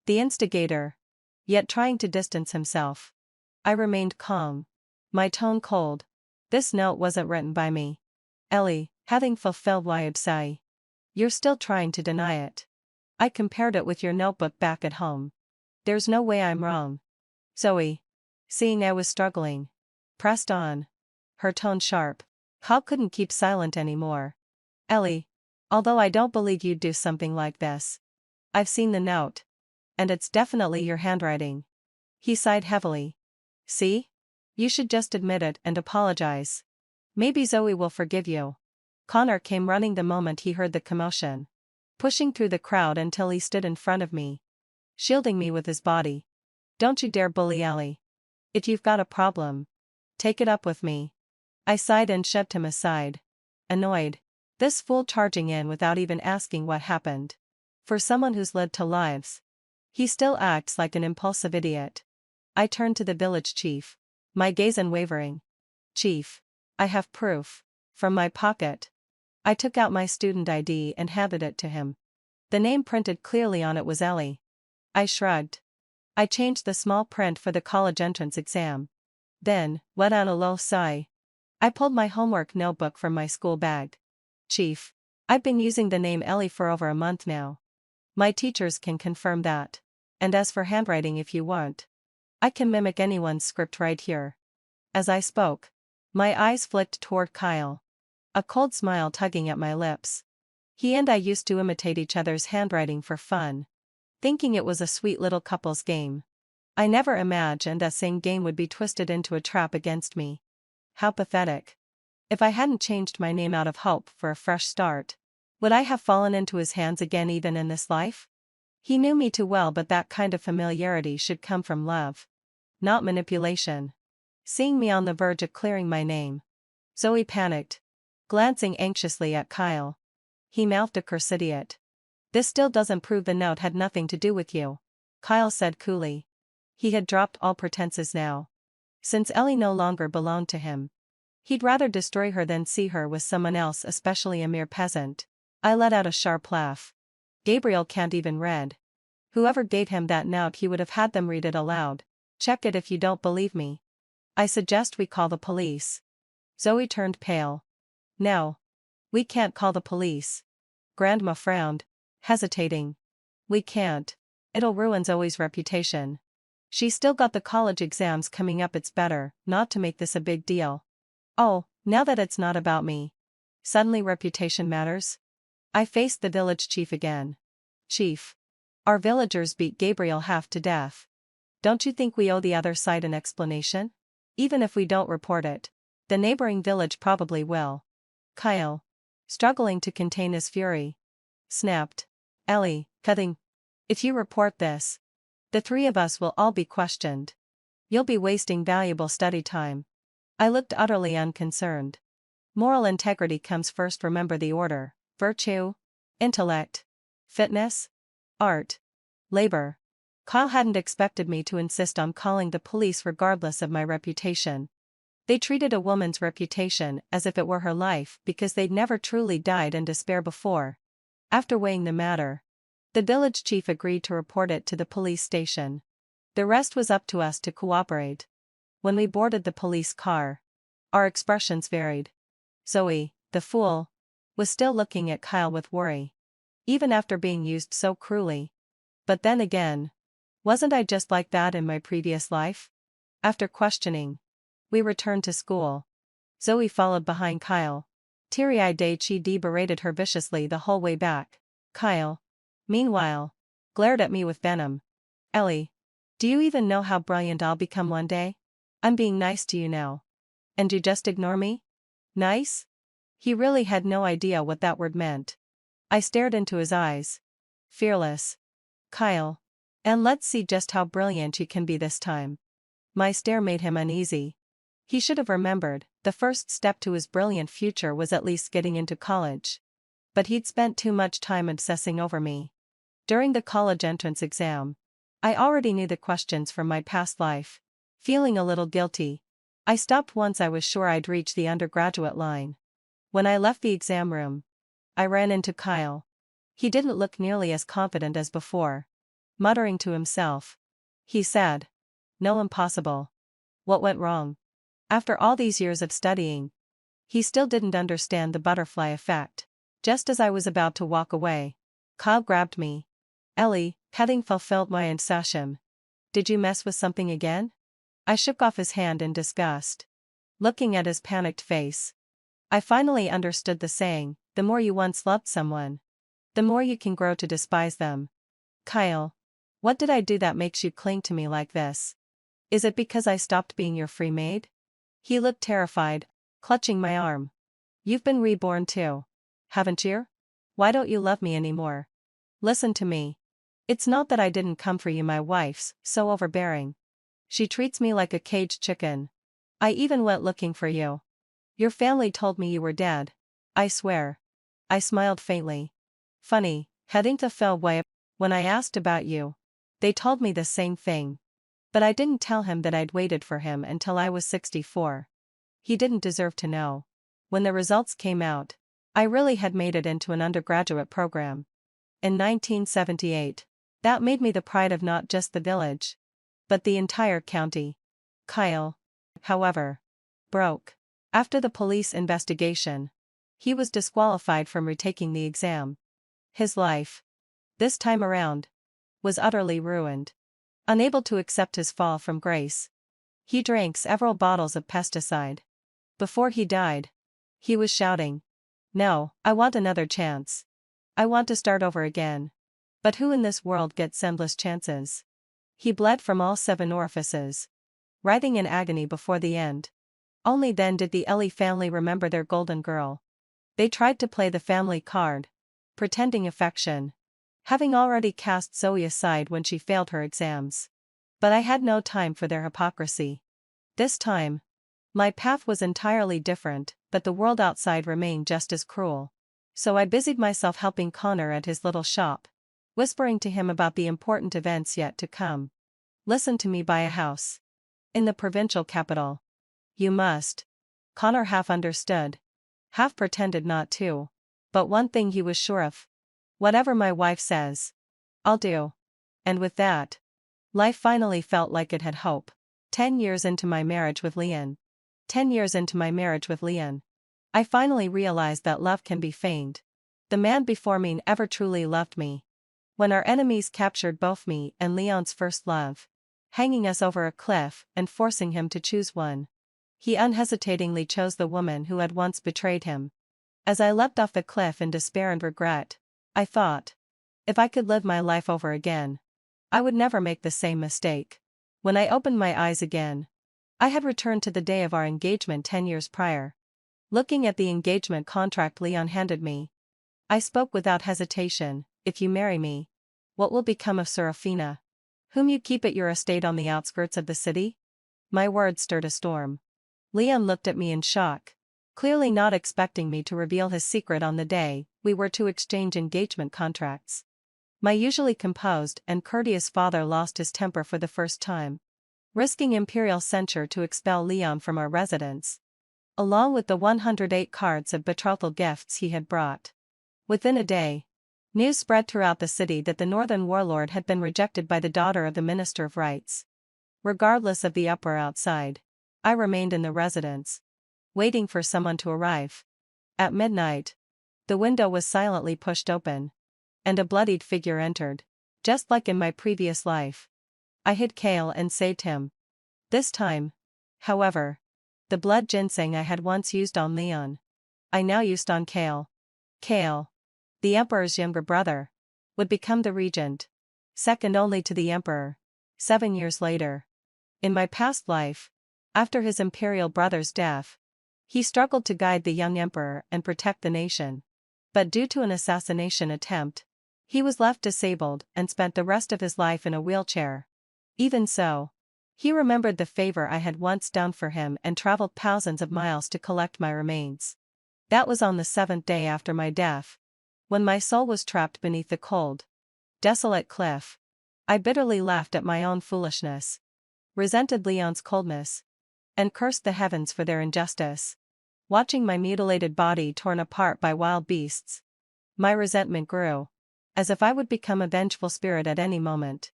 The instigator, yet trying to distance himself. I remained calm, my tone cold. This note wasn't written by me. Ellie, having fulfilled Wayabsai. You're still trying to deny it. I compared it with your notebook back at home. There's no way I'm wrong. Zoe, seeing I was struggling, pressed on. Her tone sharp. Hal couldn't keep silent anymore. Ellie, Although I don't believe you'd do something like this. I've seen the note. And it's definitely your handwriting. He sighed heavily. See? You should just admit it and apologize. Maybe Zoe will forgive you. Connor came running the moment he heard the commotion, pushing through the crowd until he stood in front of me, shielding me with his body. Don't you dare bully Ellie. If you've got a problem, take it up with me. I sighed and shoved him aside, annoyed. This fool charging in without even asking what happened. For someone who's led 2 lives, he still acts like an impulsive idiot. I turned to the village chief, my gaze unwavering. Chief, I have proof. From my pocket, I took out my student ID and handed it to him. The name printed clearly on it was Ellie. I shrugged. I changed the small print for the college entrance exam. Then, let out a low sigh. I pulled my homework notebook from my school bag. Chief, I've been using the name Ellie for over a month now. My teachers can confirm that. And as for handwriting, if you want, I can mimic anyone's script right here. As I spoke, my eyes flicked toward Kyle, a cold smile tugging at my lips. He and I used to imitate each other's handwriting for fun, thinking it was a sweet little couple's game. I never imagined that same game would be twisted into a trap against me. How pathetic. If I hadn't changed my name out of hope for a fresh start, would I have fallen into his hands again even in this life? He knew me too well, but that kind of familiarity should come from love, not manipulation. Seeing me on the verge of clearing my name, Zoe panicked, glancing anxiously at Kyle. He mouthed a curse idiot. This still doesn't prove the note had nothing to do with you, Kyle said coolly. He had dropped all pretenses now. Since Ellie no longer belonged to him, he'd rather destroy her than see her with someone else, especially a mere peasant. I let out a sharp laugh. Gabriel can't even read. Whoever gave him that note, he would have had them read it aloud. Check it if you don't believe me. I suggest we call the police. Zoe turned pale. No. We can't call the police. Grandma frowned, hesitating. We can't. It'll ruin Zoe's reputation. She's still got the college exams coming up. It's better not to make this a big deal. Oh, now that it's not about me. Suddenly reputation matters? I faced the village chief again. Chief. Our villagers beat Gabriel half to death. Don't you think we owe the other side an explanation? Even if we don't report it, the neighboring village probably will. Kyle, struggling to contain his fury, snapped. Ellie, cutting. If you report this, the 3 of us will all be questioned. You'll be wasting valuable study time. I looked utterly unconcerned. Moral integrity comes first. Remember the order: virtue, intellect, fitness, art, labor. Kyle hadn't expected me to insist on calling the police regardless of my reputation. They treated a woman's reputation as if it were her life because they'd never truly died in despair before. After weighing the matter, the village chief agreed to report it to the police station. The rest was up to us to cooperate. When we boarded the police car, our expressions varied. Zoe, the fool, was still looking at Kyle with worry, even after being used so cruelly. But then again, wasn't I just like that in my previous life? After questioning, we returned to school. Zoe followed behind Kyle. Teary-eyed, she berated her viciously the whole way back. Kyle, meanwhile, glared at me with venom. Ellie, do you even know how brilliant I'll become one day? I'm being nice to you now. And you just ignore me? Nice? He really had no idea what that word meant. I stared into his eyes. Fearless. Kyle. And let's see just how brilliant you can be this time. My stare made him uneasy. He should have remembered, the first step to his brilliant future was at least getting into college. But he'd spent too much time obsessing over me. During the college entrance exam, I already knew the questions from my past life. Feeling a little guilty, I stopped once I was sure I'd reached the undergraduate line. When I left the exam room, I ran into Kyle. He didn't look nearly as confident as before. Muttering to himself, he said, "No, impossible. What went wrong?" After all these years of studying, he still didn't understand the butterfly effect. Just as I was about to walk away, Kyle grabbed me. Ellie, petting fulfilled my insatium. Did you mess with something again? I shook off his hand in disgust. Looking at his panicked face, I finally understood the saying, The more you once loved someone, the more you can grow to despise them. Kyle. What did I do that makes you cling to me like this? Is it because I stopped being your free maid? He looked terrified, clutching my arm. You've been reborn too. Haven't you? Why don't you love me anymore? Listen to me. It's not that I didn't come for you, my wife's so overbearing. She treats me like a caged chicken. I even went looking for you. Your family told me you were dead. I swear. I smiled faintly. Funny, heading to fell way when I asked about you. They told me the same thing. But I didn't tell him that I'd waited for him until I was 64. He didn't deserve to know. When the results came out, I really had made it into an undergraduate program. In 1978. That made me the pride of not just the village, but the entire county. Kyle, however, broke. After the police investigation, he was disqualified from retaking the exam. His life, this time around, was utterly ruined. Unable to accept his fall from grace, he drank several bottles of pesticide. Before he died, he was shouting, "No, I want another chance. I want to start over again. But who in this world gets endless chances?" He bled from all 7 orifices, writhing in agony before the end. Only then did the Ellie family remember their golden girl. They tried to play the family card, pretending affection, having already cast Zoe aside when she failed her exams. But I had no time for their hypocrisy. This time, my path was entirely different, but the world outside remained just as cruel. So I busied myself helping Connor at his little shop, whispering to him about the important events yet to come. Listen to me, buy a house in the provincial capital. You must. Connor half understood, half pretended not to. But one thing he was sure of. Whatever my wife says, I'll do. And with that, life finally felt like it had hope. 10 years into my marriage with Leon. 10 years into my marriage with Leon. I finally realized that love can be feigned. The man before me never truly loved me. When our enemies captured both me and Leon's first love, hanging us over a cliff and forcing him to choose one, he unhesitatingly chose the woman who had once betrayed him. As I leapt off the cliff in despair and regret, I thought, if I could live my life over again, I would never make the same mistake. When I opened my eyes again, I had returned to the day of our engagement 10 years prior. Looking at the engagement contract Leon handed me, I spoke without hesitation. If you marry me, what will become of Serafina, whom you keep at your estate on the outskirts of the city? My words stirred a storm. Leon looked at me in shock, clearly not expecting me to reveal his secret on the day we were to exchange engagement contracts. My usually composed and courteous father lost his temper for the first time, risking imperial censure to expel Leon from our residence, along with the 108 cards of betrothal gifts he had brought. Within a day, news spread throughout the city that the northern warlord had been rejected by the daughter of the Minister of Rights. Regardless of the uproar outside, I remained in the residence, waiting for someone to arrive. At midnight, the window was silently pushed open, and a bloodied figure entered, just like in my previous life. I hid Kale and saved him. This time, however, the blood ginseng I had once used on Leon, I now used on Kale. Kale, the emperor's younger brother, would become the regent, second only to the emperor, 7 years later. In my past life, after his imperial brother's death, he struggled to guide the young emperor and protect the nation. But due to an assassination attempt, he was left disabled and spent the rest of his life in a wheelchair. Even so, he remembered the favor I had once done for him and traveled thousands of miles to collect my remains. That was on the 7th day after my death, when my soul was trapped beneath the cold, desolate cliff. I bitterly laughed at my own foolishness, resented Leon's coldness, and cursed the heavens for their injustice. Watching my mutilated body torn apart by wild beasts, my resentment grew, as if I would become a vengeful spirit at any moment.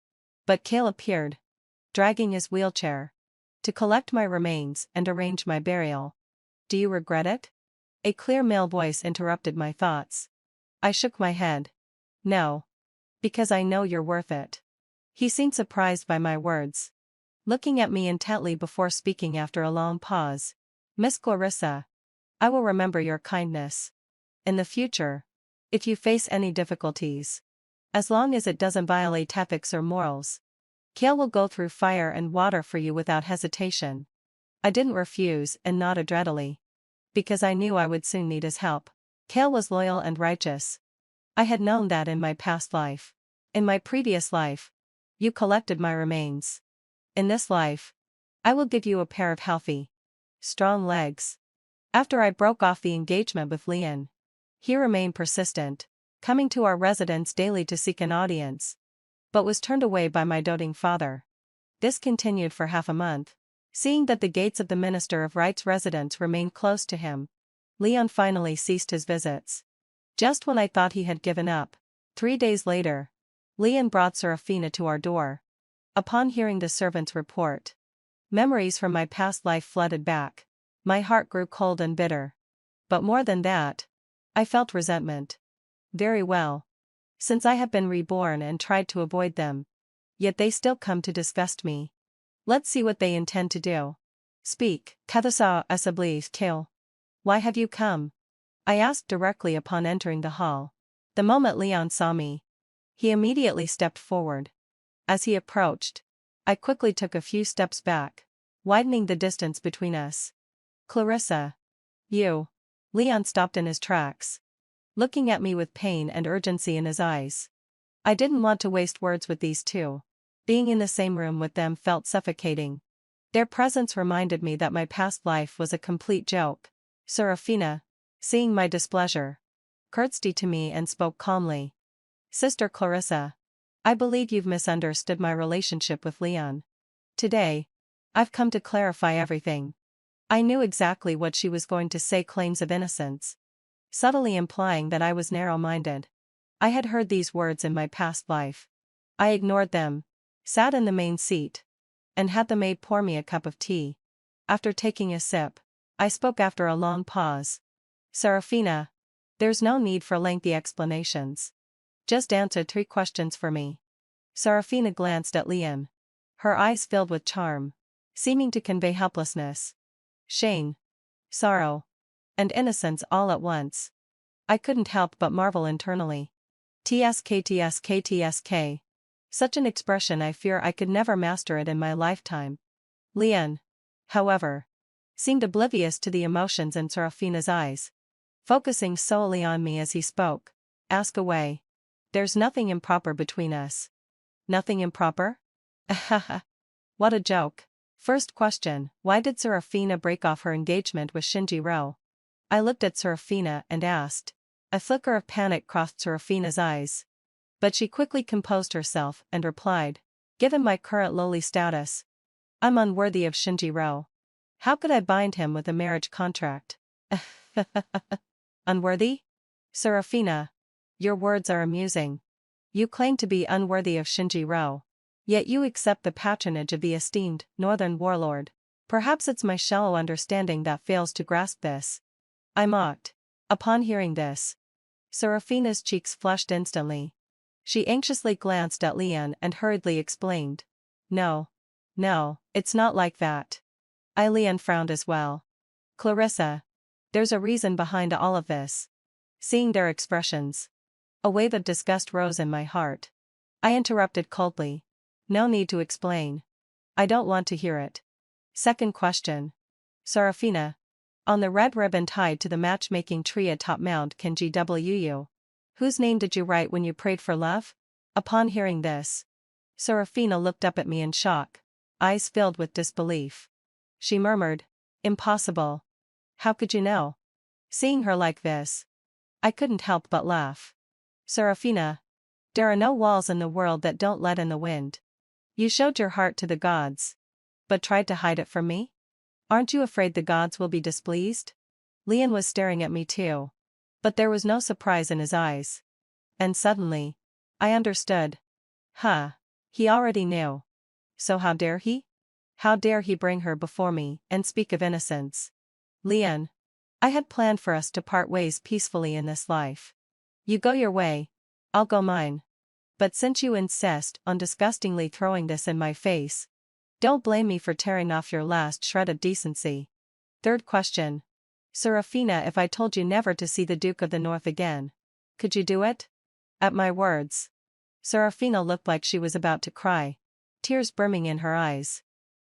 But Kale appeared, dragging his wheelchair, to collect my remains and arrange my burial. Do you regret it? A clear male voice interrupted my thoughts. I shook my head. No. Because I know you're worth it. He seemed surprised by my words, looking at me intently before speaking after a long pause. Miss Clarissa, I will remember your kindness. In the future, if you face any difficulties, as long as it doesn't violate ethics or morals, Kale will go through fire and water for you without hesitation. I didn't refuse and nodded readily, because I knew I would soon need his help. Kale was loyal and righteous. I had known that in my past life. In my previous life, you collected my remains. In this life, I will give you a pair of healthy, strong legs. After I broke off the engagement with Lian, he remained persistent, coming to our residence daily to seek an audience, but was turned away by my doting father. This continued for half a month. Seeing that the gates of the Minister of Right's residence remained closed to him, Leon finally ceased his visits. Just when I thought he had given up, 3 days later, Leon brought Serafina to our door. Upon hearing the servant's report, memories from my past life flooded back. My heart grew cold and bitter. But more than that, I felt resentment. Very well. Since I have been reborn and tried to avoid them, yet they still come to disgust me. Let's see what they intend to do. Speak, Kathasa Asablis Kale. Why have you come? I asked directly upon entering the hall. The moment Leon saw me, he immediately stepped forward. As he approached, I quickly took a few steps back, widening the distance between us. Clarissa. You. Leon stopped in his tracks, looking at me with pain and urgency in his eyes. I didn't want to waste words with these two. Being in the same room with them felt suffocating. Their presence reminded me that my past life was a complete joke. Serafina, seeing my displeasure, curtsied to me and spoke calmly. Sister Clarissa, I believe you've misunderstood my relationship with Leon. Today, I've come to clarify everything. I knew exactly what she was going to say, claims of innocence, subtly implying that I was narrow-minded. I had heard these words in my past life. I ignored them, sat in the main seat, and had the maid pour me a cup of tea. After taking a sip, I spoke after a long pause. Serafina, there's no need for lengthy explanations. Just answer 3 questions for me. Serafina glanced at Leon. Her eyes filled with charm, seeming to convey helplessness, shame, sorrow, and innocence all at once. I couldn't help but marvel internally. TSK. Such an expression, I fear I could never master it in my lifetime. Leon, however, seemed oblivious to the emotions in Serafina's eyes, focusing solely on me as he spoke. Ask away. There's nothing improper between us. Nothing improper? Ahaha. What a joke. First question, why did Serafina break off her engagement with Shinjiro? I looked at Serafina and asked. A flicker of panic crossed Serafina's eyes, but she quickly composed herself and replied, given my current lowly status, I'm unworthy of Shinjiro. How could I bind him with a marriage contract? Unworthy? Serafina, your words are amusing. You claim to be unworthy of Shinjiro, yet you accept the patronage of the esteemed northern warlord. Perhaps it's my shallow understanding that fails to grasp this. I mocked. Upon hearing this, Serafina's cheeks flushed instantly. She anxiously glanced at Leon and hurriedly explained. No, it's not like that. Leon frowned as well. Clarissa, there's a reason behind all of this. Seeing their expressions, a wave of disgust rose in my heart. I interrupted coldly. No need to explain. I don't want to hear it. Second question. Serafina, on the red ribbon tied to the matchmaking tree atop Mount Kenji, whose name did you write when you prayed for love? Upon hearing this, Serafina looked up at me in shock, eyes filled with disbelief. She murmured, impossible. How could you know? Seeing her like this, I couldn't help but laugh. Serafina, there are no walls in the world that don't let in the wind. You showed your heart to the gods, but tried to hide it from me? Aren't you afraid the gods will be displeased? Leon was staring at me too, but there was no surprise in his eyes. And suddenly, I understood. He already knew. So how dare he? How dare he bring her before me and speak of innocence? Leon, I had planned for us to part ways peacefully in this life. You go your way, I'll go mine. But since you insist on disgustingly throwing this in my face, don't blame me for tearing off your last shred of decency. Third question. Serafina, if I told you never to see the Duke of the North again, could you do it? At my words, Serafina looked like she was about to cry, tears brimming in her eyes.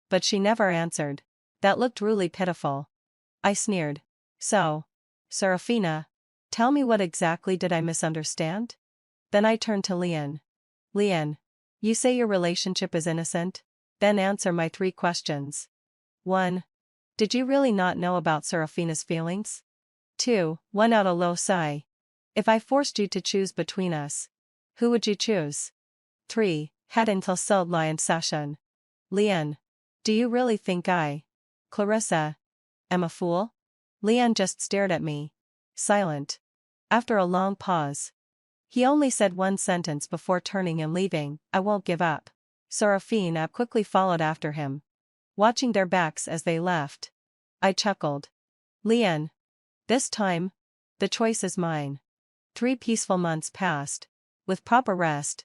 But she never answered. That looked really pitiful. I sneered. So, Serafina, tell me, what exactly did I misunderstand? Then I turned to Lian. Lian, you say your relationship is innocent? Then answer my 3 questions. 1. Did you really not know about Serafina's feelings? 2. One out a low sigh. If I forced you to choose between us, who would you choose? 3. Head until sold Lian Sashan. Lian, do you really think I, Clarissa, am a fool? Lian just stared at me, silent. After a long pause, he only said one sentence before turning and leaving: I won't give up. Serafina quickly followed after him, watching their backs as they left. I chuckled. Lian, this time, the choice is mine. 3 peaceful months passed. With proper rest,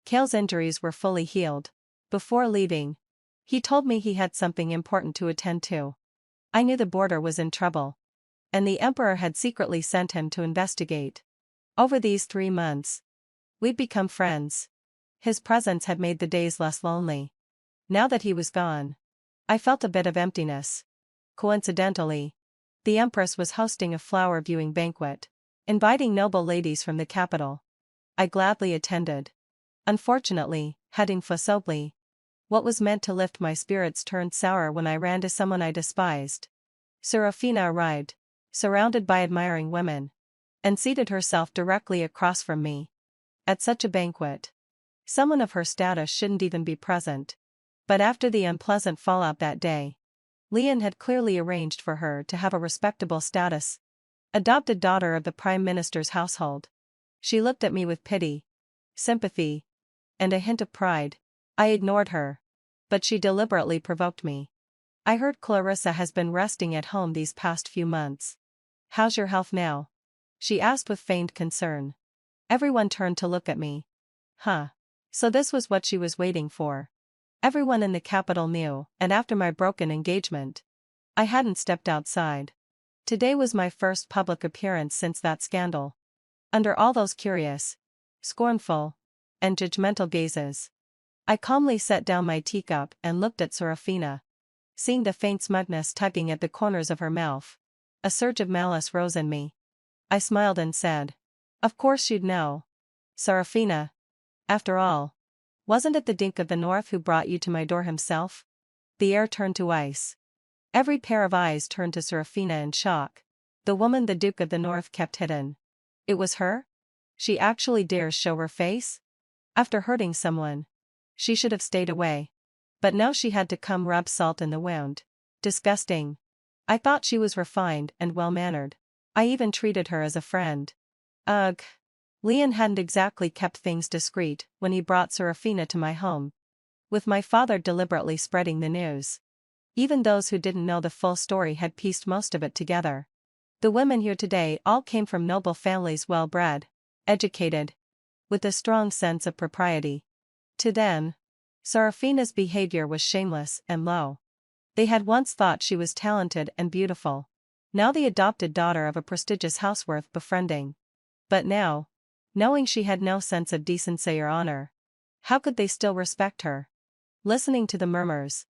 Kale's injuries were fully healed. Before leaving, he told me he had something important to attend to. I knew the border was in trouble, and the Emperor had secretly sent him to investigate. Over these 3 months, we'd become friends. His presence had made the days less lonely. Now that he was gone, I felt a bit of emptiness. Coincidentally, the Empress was hosting a flower viewing banquet, inviting noble ladies from the capital. I gladly attended. Unfortunately, heading forcibly, what was meant to lift my spirits turned sour when I ran to someone I despised. Serafina arrived, surrounded by admiring women, and seated herself directly across from me. At such a banquet, someone of her status shouldn't even be present. But after the unpleasant fallout that day, Lian had clearly arranged for her to have a respectable status. Adopted daughter of the Prime Minister's household. She looked at me with pity, sympathy, and a hint of pride. I ignored her, but she deliberately provoked me. I heard Clarissa has been resting at home these past few months. How's your health now? She asked with feigned concern. Everyone turned to look at me. Huh. So this was what she was waiting for. Everyone in the capital knew, and after my broken engagement, I hadn't stepped outside. Today was my first public appearance since that scandal. Under all those curious, scornful, and judgmental gazes, I calmly set down my teacup and looked at Serafina. Seeing the faint smugness tugging at the corners of her mouth, a surge of malice rose in me. I smiled and said, of course you'd know. Serafina. After all, wasn't it the Duke of the North who brought you to my door himself? The air turned to ice. Every pair of eyes turned to Serafina in shock. The woman the Duke of the North kept hidden. It was her? She actually dares show her face? After hurting someone, she should have stayed away. But now she had to come rub salt in the wound. Disgusting. I thought she was refined and well-mannered. I even treated her as a friend. Ugh. Lian hadn't exactly kept things discreet when he brought Serafina to my home, with my father deliberately spreading the news. Even those who didn't know the full story had pieced most of it together. The women here today all came from noble families, well-bred, educated, with a strong sense of propriety. To them, Serafina's behavior was shameless and low. They had once thought she was talented and beautiful. Now the adopted daughter of a prestigious house worth befriending. But now, knowing she had no sense of decency or honor, how could they still respect her? Listening to the murmurs,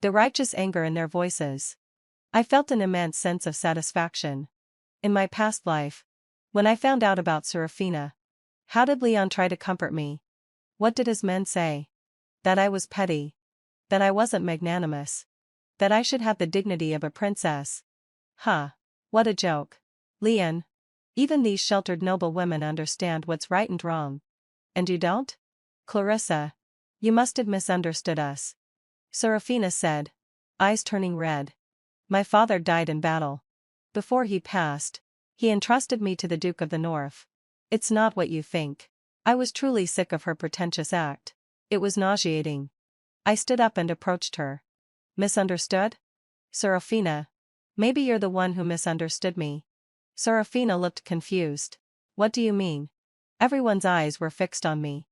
the righteous anger in their voices, I felt an immense sense of satisfaction. In my past life, when I found out about Serafina, how did Leon try to comfort me? What did his men say? That I was petty. That I wasn't magnanimous. That I should have the dignity of a princess. Huh. What a joke. Leon. Even these sheltered noble women understand what's right and wrong. And you don't? Clarissa. You must have misunderstood us. Serafina said, eyes turning red. My father died in battle. Before he passed, he entrusted me to the Duke of the North. It's not what you think. I was truly sick of her pretentious act. It was nauseating. I stood up and approached her. Misunderstood? Serafina. Maybe you're the one who misunderstood me. Serafina looked confused. What do you mean? Everyone's eyes were fixed on me.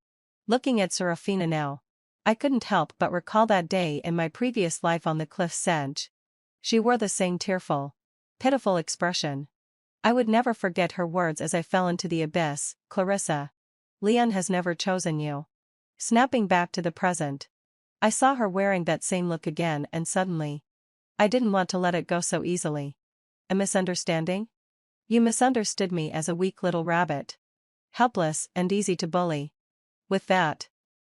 Looking at Serafina now, I couldn't help but recall that day in my previous life on the cliff's edge. She wore the same tearful, Pitiful expression. I would never forget her words as I fell into the abyss. Clarissa. Leon has never chosen you. Snapping back to the present. I saw her wearing that same look again and suddenly. I didn't want to let it go so easily. A misunderstanding? You misunderstood me as a weak little rabbit. Helpless and easy to bully. With that,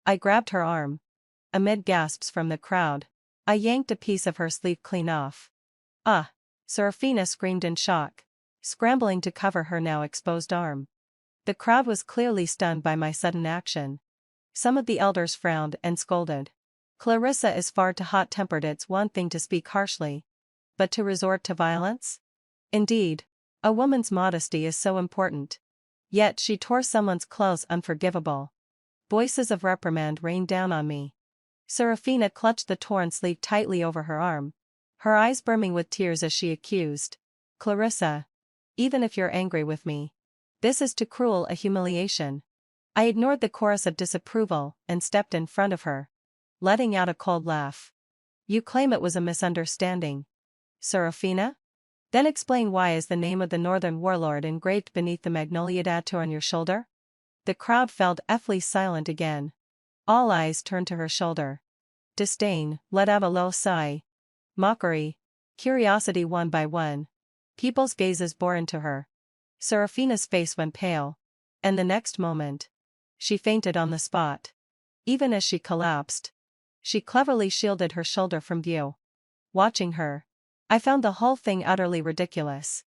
I grabbed her arm. Amid gasps from the crowd, I yanked a piece of her sleeve clean off. Ah! Serafina screamed in shock, scrambling to cover her now exposed arm. The crowd was clearly stunned by my sudden action. Some of the elders frowned and scolded. Clarissa is far too hot-tempered. It's one thing to speak harshly, but to resort to violence? Indeed, a woman's modesty is so important. Yet she tore someone's clothes. Unforgivable. Voices of reprimand rained down on me. Serafina clutched the torn sleeve tightly over her arm, her eyes brimming with tears as she accused. Clarissa. Even if you're angry with me, this is too cruel a humiliation. I ignored the chorus of disapproval and stepped in front of her, letting out a cold laugh. You claim it was a misunderstanding, Serafina? Then explain why is the name of the northern warlord engraved beneath the magnolia tattoo on your shoulder? The crowd fell deathly silent again. All eyes turned to her shoulder. Disdain let out a low sigh. Mockery. Curiosity one by one. People's gazes bore into her. Serafina's face went pale. And the next moment, she fainted on the spot. Even as she collapsed, she cleverly shielded her shoulder from view. Watching her, I found the whole thing utterly ridiculous.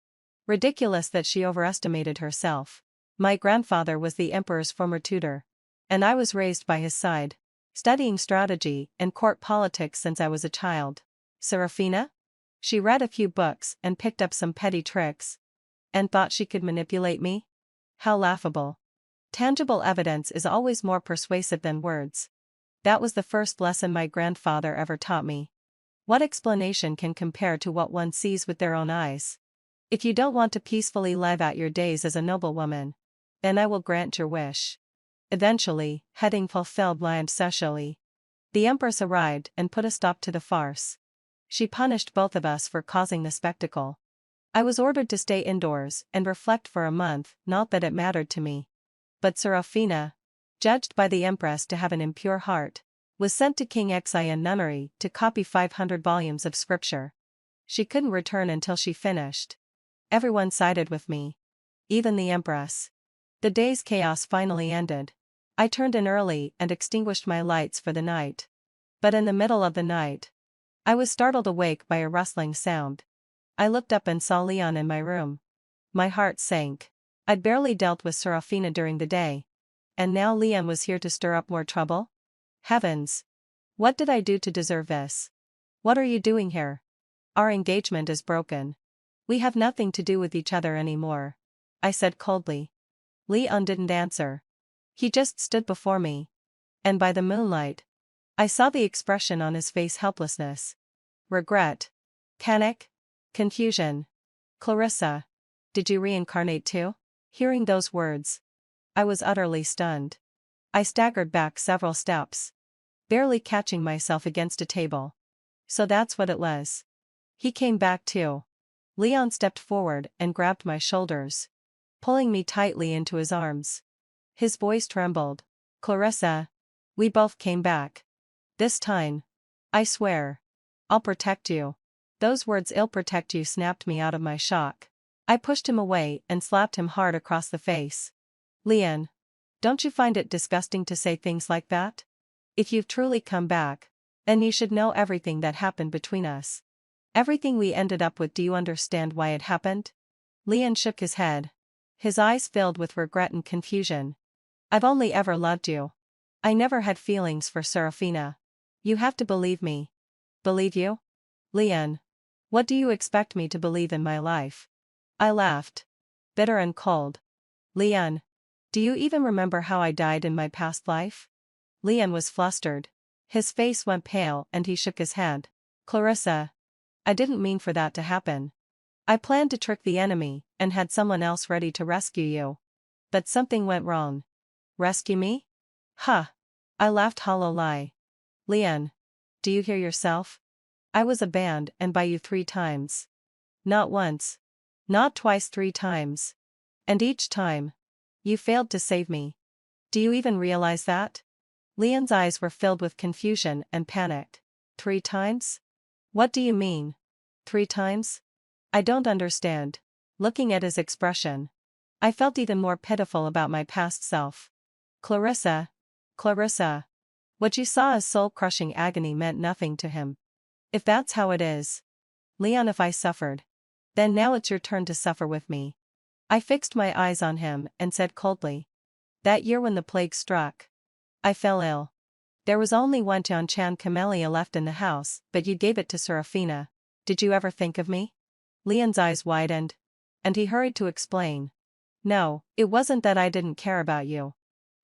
Ridiculous that she overestimated herself. My grandfather was the emperor's former tutor, and I was raised by his side, studying strategy and court politics since I was a child. Serafina? She read a few books and picked up some petty tricks, and thought she could manipulate me? How laughable. Tangible evidence is always more persuasive than words. That was the first lesson my grandfather ever taught me. What explanation can compare to what one sees with their own eyes? If you don't want to peacefully live out your days as a noblewoman, then I will grant your wish. Eventually, having fulfilled land socially, the Empress arrived and put a stop to the farce. She punished both of us for causing the spectacle. I was ordered to stay indoors and reflect for a month, not that it mattered to me. But Serafina, judged by the Empress to have an impure heart, was sent to King Xian nunnery to copy 500 volumes of scripture. She couldn't return until she finished. Everyone sided with me. Even the Empress. The day's chaos finally ended. I turned in early and extinguished my lights for the night. But in the middle of the night, I was startled awake by a rustling sound. I looked up and saw Leon in my room. My heart sank. I'd barely dealt with Serafina during the day. And now Leon was here to stir up more trouble? Heavens! What did I do to deserve this? What are you doing here? Our engagement is broken. We have nothing to do with each other anymore, I said coldly. Leon didn't answer. He just stood before me. And by the moonlight, I saw the expression on his face: helplessness, regret, panic, confusion. Clarissa, did you reincarnate too? Hearing those words, I was utterly stunned. I staggered back several steps, barely catching myself against a table. So that's what it was. He came back too. Leon stepped forward and grabbed my shoulders, pulling me tightly into his arms. His voice trembled. Clarissa, we both came back. This time, I swear, I'll protect you. Those words, "I'll protect you," snapped me out of my shock. I pushed him away and slapped him hard across the face. Leon, don't you find it disgusting to say things like that? If you've truly come back, then you should know everything that happened between us. Everything we ended up with. Do you understand why it happened? Leon shook his head. His eyes filled with regret and confusion. I've only ever loved you. I never had feelings for Serafina. You have to believe me. Believe you? Leon, what do you expect me to believe in my life? I laughed. Bitter and cold. Leon, do you even remember how I died in my past life? Leon was flustered. His face went pale and he shook his head. Clarissa, I didn't mean for that to happen. I planned to trick the enemy and had someone else ready to rescue you. But something went wrong. Rescue me? Huh. I laughed. Hollow lie. Leon, do you hear yourself? I was abandoned and by you 3 times. Not once. Not twice, 3 times. And each time, you failed to save me. Do you even realize that? Leon's eyes were filled with confusion and panic. 3 times? What do you mean? 3 times? I don't understand. Looking at his expression, I felt even more pitiful about my past self. Clarissa. Clarissa. What you saw as soul-crushing agony meant nothing to him. If that's how it is, Leon, if I suffered, then now it's your turn to suffer with me. I fixed my eyes on him and said coldly. That year when the plague struck, I fell ill. There was only one Xianxia camellia left in the house, but you gave it to Serafina. Did you ever think of me? Leon's eyes widened, and he hurried to explain. No, it wasn't that I didn't care about you.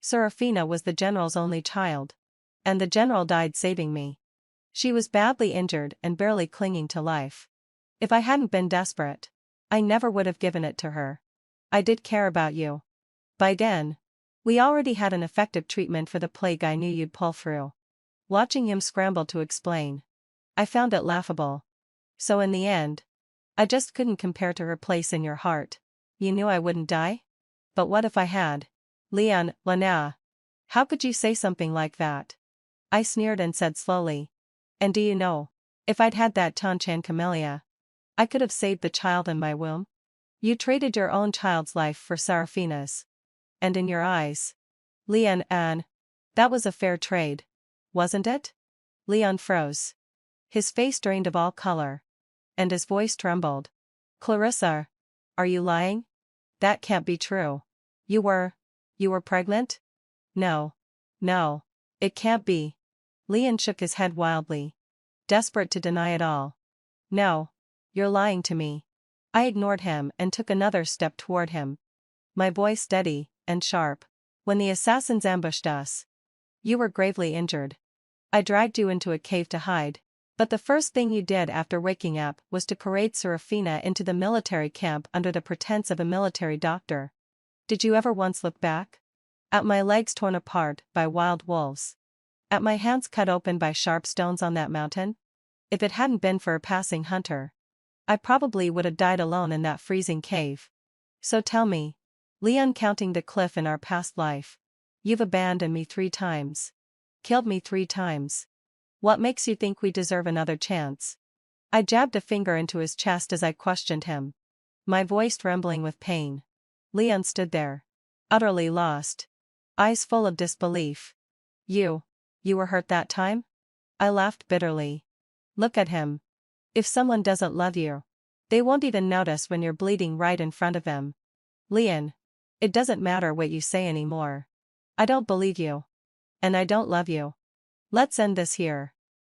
Serafina was the general's only child. And the general died saving me. She was badly injured and barely clinging to life. If I hadn't been desperate, I never would have given it to her. I did care about you. By then, we already had an effective treatment for the plague I knew you'd pull through. Watching him scramble to explain, I found it laughable. So in the end, I just couldn't compare to her place in your heart. You knew I wouldn't die? But what if I had? Leon, Lana. How could you say something like that? I sneered and said slowly. And do you know, if I'd had that Xianxia camellia, I could have saved the child in my womb? You traded your own child's life for Serafina's. And in your eyes, Leon, that was a fair trade, wasn't it? Leon froze. His face drained of all color, and his voice trembled. Clarissa, are you lying? That can't be true. You were pregnant? No. No. It can't be. Leon shook his head wildly, desperate to deny it all. No. You're lying to me. I ignored him and took another step toward him. My voice steady and sharp. When the assassins ambushed us, you were gravely injured. I dragged you into a cave to hide. But the first thing you did after waking up was to parade Serafina into the military camp under the pretense of a military doctor. Did you ever once look back? At my legs torn apart by wild wolves. At my hands cut open by sharp stones on that mountain? If it hadn't been for a passing hunter, I probably would have died alone in that freezing cave. So tell me, Leon, counting the cliff in our past life, you've abandoned me 3 times. Killed me 3 times. What makes you think we deserve another chance? I jabbed a finger into his chest as I questioned him, my voice trembling with pain. Leon stood there, utterly lost, eyes full of disbelief. You were hurt that time? I laughed bitterly. Look at him. If someone doesn't love you, they won't even notice when you're bleeding right in front of them. Leon, it doesn't matter what you say anymore. I don't believe you. And I don't love you. Let's end this here.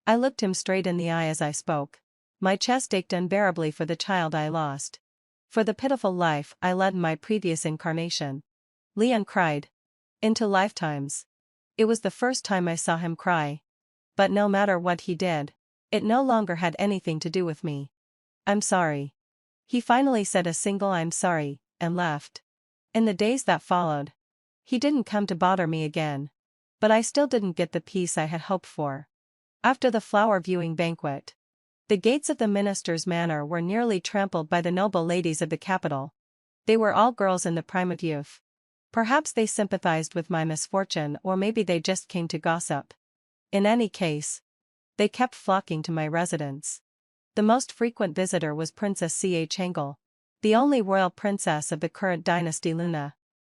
I looked him straight in the eye as I spoke. My chest ached unbearably for the child I lost. For the pitiful life I led in my previous incarnation. Leon cried. Into lifetimes. It was the first time I saw him cry. But no matter what he did, it no longer had anything to do with me. I'm sorry. He finally said a single I'm sorry, and left. In the days that followed, he didn't come to bother me again. But I still didn't get the peace I had hoped for. After the flower viewing banquet, the gates of the minister's manor were nearly trampled by the noble ladies of the capital. They were all girls in the prime of youth. Perhaps they sympathized with my misfortune, or maybe they just came to gossip. In any case, they kept flocking to my residence. The most frequent visitor was Princess Xianxia, the only royal princess of the current dynasty Luna.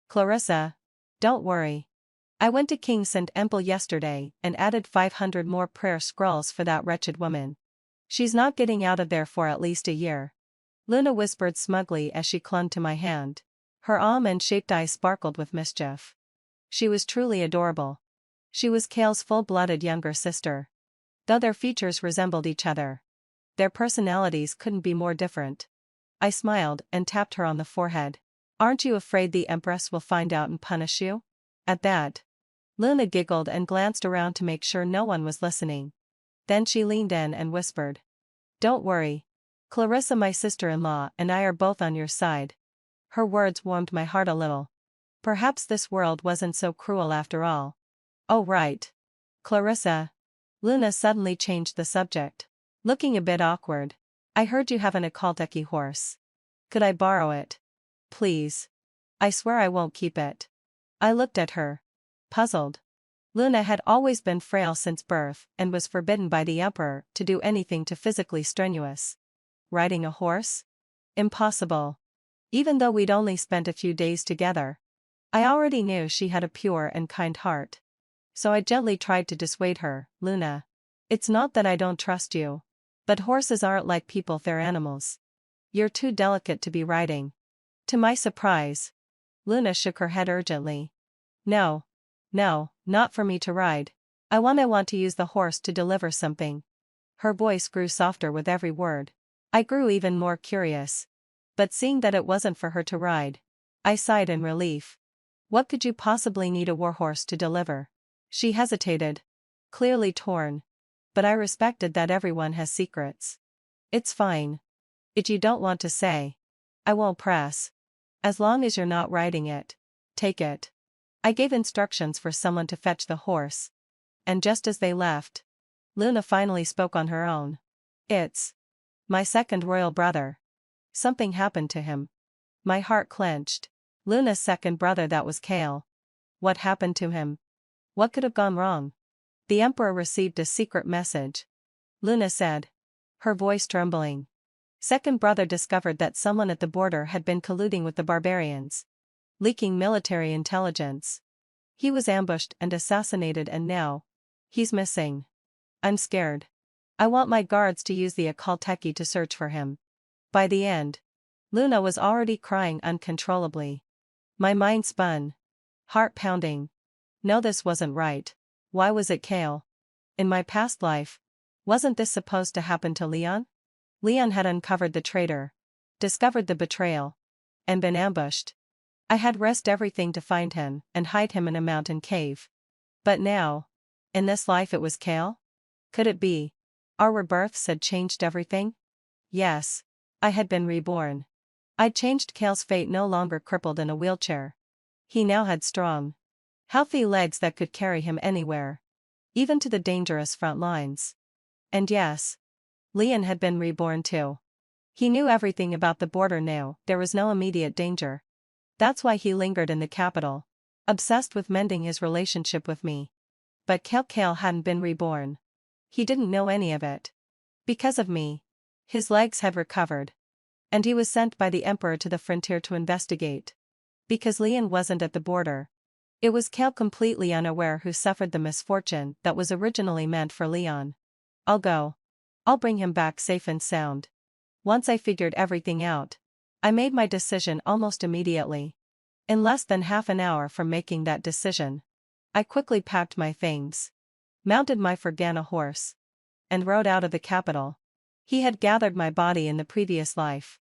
Clarissa, don't worry. I went to King St. Emple yesterday and added 500 more prayer scrolls for that wretched woman. She's not getting out of there for at least a year. Luna whispered smugly as she clung to my hand. Her almond-shaped eyes sparkled with mischief. She was truly adorable. She was Kale's full-blooded younger sister. Though their features resembled each other, their personalities couldn't be more different. I smiled and tapped her on the forehead. Aren't you afraid the Empress will find out and punish you? At that, Luna giggled and glanced around to make sure no one was listening. Then she leaned in and whispered. Don't worry. Clarissa, my sister-in-law, and I are both on your side. Her words warmed my heart a little. Perhaps this world wasn't so cruel after all. Oh right. Clarissa. Luna suddenly changed the subject. Looking a bit awkward. I heard you have an Akalteki horse. Could I borrow it? Please. I swear I won't keep it. I looked at her. Puzzled. Luna had always been frail since birth and was forbidden by the emperor to do anything too physically strenuous. Riding a horse? Impossible. Even though we'd only spent a few days together. I already knew she had a pure and kind heart. So I gently tried to dissuade her. Luna. It's not that I don't trust you. But horses aren't like people, they're animals. You're too delicate to be riding. To my surprise, Luna shook her head urgently. No. No, not for me to ride. I want to use the horse to deliver something. Her voice grew softer with every word. I grew even more curious. But seeing that it wasn't for her to ride, I sighed in relief. What could you possibly need a warhorse to deliver? She hesitated. Clearly torn. But I respected that everyone has secrets. It's fine. If you don't want to say, I won't press. As long as you're not riding it, take it. I gave instructions for someone to fetch the horse. And just as they left, Luna finally spoke on her own. It's my second royal brother. Something happened to him. My heart clenched. Luna's second brother, that was Kale. What happened to him? What could have gone wrong? The emperor received a secret message. Luna said. Her voice trembling. Second brother discovered that someone at the border had been colluding with the barbarians. Leaking military intelligence. He was ambushed and assassinated, and now he's missing. I'm scared. I want my guards to use the Akalteki to search for him. By the end, Luna was already crying uncontrollably. My mind spun. Heart pounding. No, this wasn't right. Why was it Kale? In my past life, wasn't this supposed to happen to Leon? Leon had uncovered the traitor, discovered the betrayal, and been ambushed. I had risked everything to find him and hide him in a mountain cave. But now, in this life, it was Kale? Could it be? Our rebirths had changed everything? Yes. I had been reborn. I'd changed Kale's fate, no longer crippled in a wheelchair. He now had strong, healthy legs that could carry him anywhere. Even to the dangerous front lines. And yes, Leon had been reborn too. He knew everything about the border now. There was no immediate danger. That's why he lingered in the capital, obsessed with mending his relationship with me. But Kale hadn't been reborn. He didn't know any of it. Because of me, his legs had recovered. And he was sent by the emperor to the frontier to investigate. Because Leon wasn't at the border. It was Kale, completely unaware, who suffered the misfortune that was originally meant for Leon. I'll go. I'll bring him back safe and sound. Once I figured everything out, I made my decision almost immediately. In less than half an hour from making that decision, I quickly packed my things, mounted my Fergana horse, and rode out of the capital. He had gathered my body in the previous life.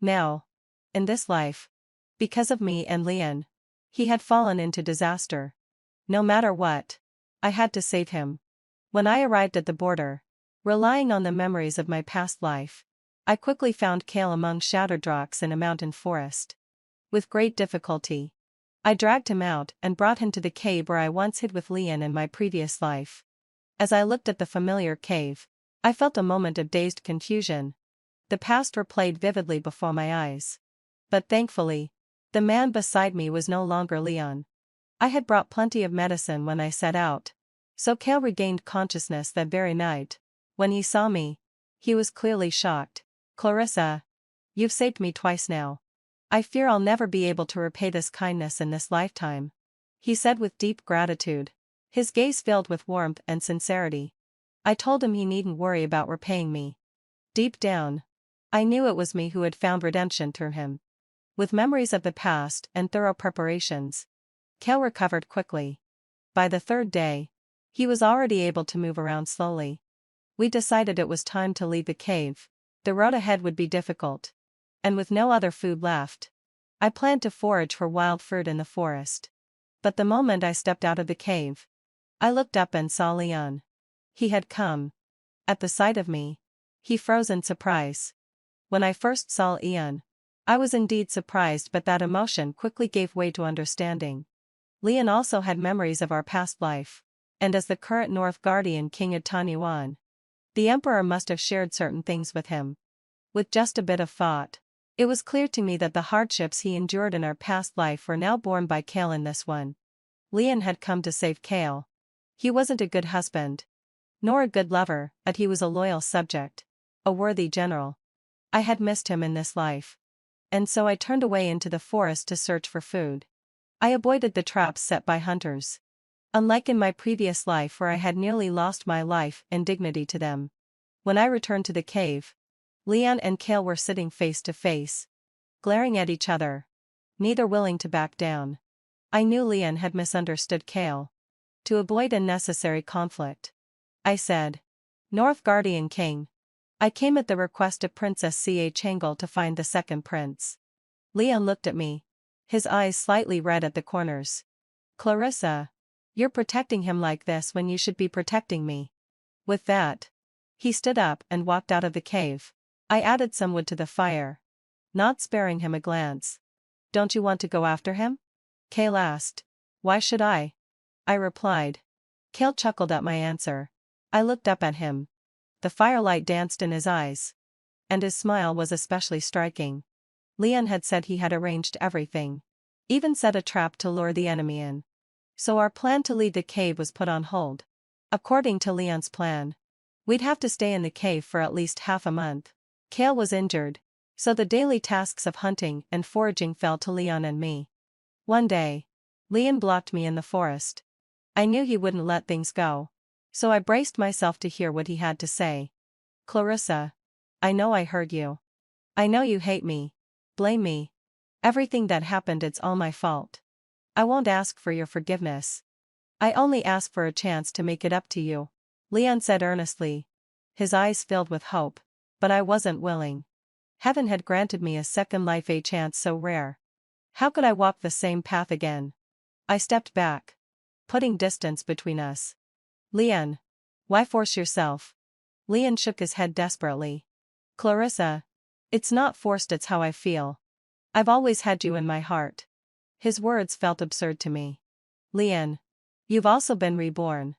Now, in this life, because of me and Leon, he had fallen into disaster. No matter what, I had to save him. When I arrived at the border, relying on the memories of my past life, I quickly found Kale among shattered rocks in a mountain forest. With great difficulty, I dragged him out and brought him to the cave where I once hid with Leon in my previous life. As I looked at the familiar cave, I felt a moment of dazed confusion. The past replayed vividly before my eyes. But thankfully, the man beside me was no longer Leon. I had brought plenty of medicine when I set out, so Kale regained consciousness that very night. When he saw me, he was clearly shocked. Clarissa, you've saved me twice now. I fear I'll never be able to repay this kindness in this lifetime, he said with deep gratitude, his gaze filled with warmth and sincerity. I told him he needn't worry about repaying me. Deep down, I knew it was me who had found redemption through him. With memories of the past and thorough preparations, Kale recovered quickly. By the third day, he was already able to move around slowly. We decided it was time to leave the cave. The road ahead would be difficult. And with no other food left, I planned to forage for wild fruit in the forest. But the moment I stepped out of the cave, I looked up and saw Leon. He had come. At the sight of me, he froze in surprise. When I first saw Leon, I was indeed surprised, but that emotion quickly gave way to understanding. Leon also had memories of our past life, and as the current North Guardian King of Tanyuan, the Emperor must have shared certain things with him. with just a bit of thought. It was clear to me that the hardships he endured in our past life were now borne by Kale in this one. Leon had come to save Kale. He wasn't a good husband. Nor a good lover, but he was a loyal subject. A worthy general. I had missed him in this life. And so I turned away into the forest to search for food. I avoided the traps set by hunters. Unlike in my previous life where I had nearly lost my life and dignity to them. When I returned to the cave, Leon and Kale were sitting face to face, glaring at each other, neither willing to back down. I knew Leon had misunderstood Kale. To avoid unnecessary conflict, I said, "North Guardian King. I came at the request of Princess Xianxia to find the second prince." Leon looked at me, his eyes slightly red at the corners. "Clarissa, you're protecting him like this when you should be protecting me." With that, he stood up and walked out of the cave. I added some wood to the fire, not sparing him a glance. "Don't you want to go after him?" Kale asked. "Why should I?" I replied. Kale chuckled at my answer. I looked up at him. The firelight danced in his eyes. And his smile was especially striking. Leon had said he had arranged everything. Even set a trap to lure the enemy in. So our plan to leave the cave was put on hold. According to Leon's plan, we'd have to stay in the cave for at least half a month. Kale was injured, so the daily tasks of hunting and foraging fell to Leon and me. One day, Leon blocked me in the forest. I knew he wouldn't let things go. So I braced myself to hear what he had to say. "Clarissa, I know I hurt you. I know you hate me. Blame me. Everything that happened, it's all my fault. I won't ask for your forgiveness. I only ask for a chance to make it up to you," Leon said earnestly. His eyes filled with hope. But I wasn't willing. Heaven had granted me a second life, a chance so rare. How could I walk the same path again? I stepped back, putting distance between us. "Leon, why force yourself?" Leon shook his head desperately. "Clarissa, it's not forced, it's how I feel. I've always had you in my heart." His words felt absurd to me. "Leon, you've also been reborn.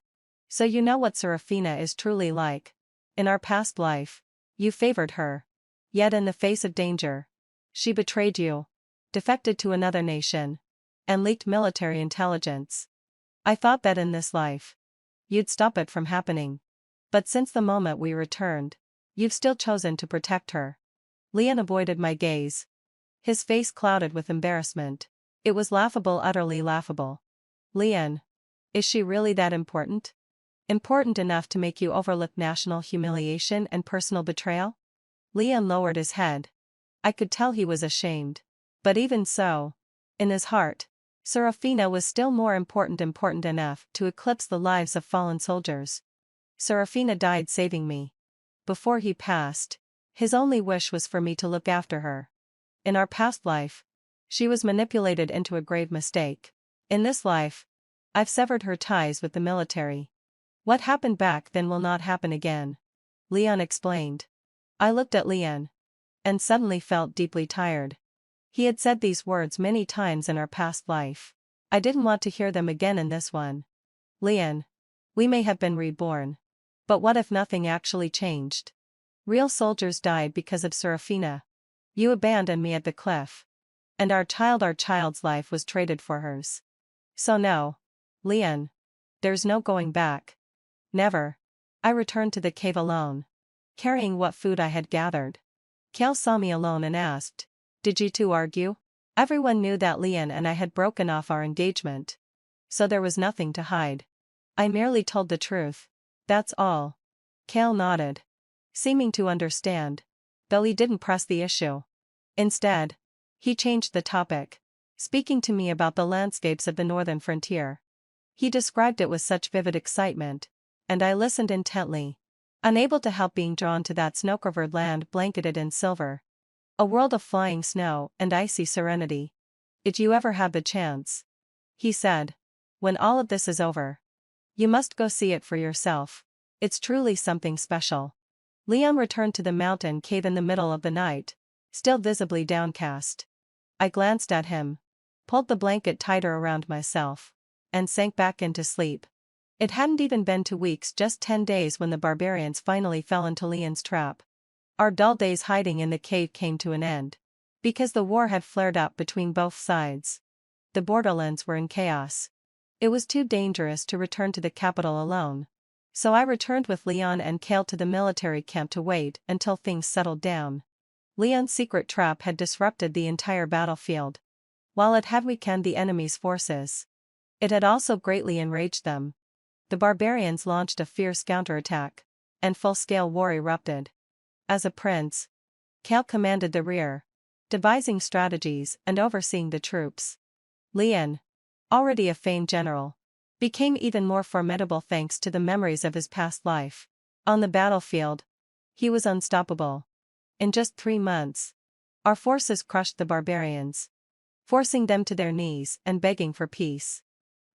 So you know what Serafina is truly like. In our past life, you favored her. Yet in the face of danger, she betrayed you, defected to another nation, and leaked military intelligence. I thought that in this life, you'd stop it from happening. But since the moment we returned, you've still chosen to protect her." Leon avoided my gaze. His face clouded with embarrassment. It was laughable, utterly laughable. "Leon, is she really that important? Important enough to make you overlook national humiliation and personal betrayal?" Leon lowered his head. I could tell he was ashamed. But even so, in his heart, Serafina was still more important enough to eclipse the lives of fallen soldiers. Serafina died saving me. Before he passed, his only wish was for me to look after her. In our past life, she was manipulated into a grave mistake. In this life, I've severed her ties with the military. What happened back then will not happen again," Leon explained. I looked at Leon, and suddenly felt deeply tired. He had said these words many times in our past life. I didn't want to hear them again in this one. "Leon, we may have been reborn. But what if nothing actually changed? Real soldiers died because of Serafina. You abandoned me at the cliff. And our child's life was traded for hers. So no, Leon. There's no going back. Never." I returned to the cave alone, carrying what food I had gathered. Kale saw me alone and asked, "Did you two argue?" Everyone knew that Leon and I had broken off our engagement. So there was nothing to hide. I merely told the truth. That's all. Kale nodded, seeming to understand, though he didn't press the issue. Instead, he changed the topic, speaking to me about the landscapes of the northern frontier. He described it with such vivid excitement, and I listened intently, unable to help being drawn to that snow-covered land blanketed in silver. A world of flying snow and icy serenity. "If you ever have the chance," he said, "when all of this is over, you must go see it for yourself. It's truly something special." Leon returned to the mountain cave in the middle of the night, still visibly downcast. I glanced at him, pulled the blanket tighter around myself, and sank back into sleep. It hadn't even been 2 weeks, just 10 days when the barbarians finally fell into Leon's trap. Our dull days hiding in the cave came to an end. Because the war had flared up between both sides. The borderlands were in chaos. It was too dangerous to return to the capital alone. So I returned with Leon and Kale to the military camp to wait until things settled down. Leon's secret trap had disrupted the entire battlefield. While it had weakened the enemy's forces, it had also greatly enraged them. The barbarians launched a fierce counterattack, and full-scale war erupted. As a prince, Kale commanded the rear, devising strategies and overseeing the troops. Leon, already a famed general, became even more formidable thanks to the memories of his past life. On the battlefield, he was unstoppable. In just 3 months, our forces crushed the barbarians, forcing them to their knees and begging for peace.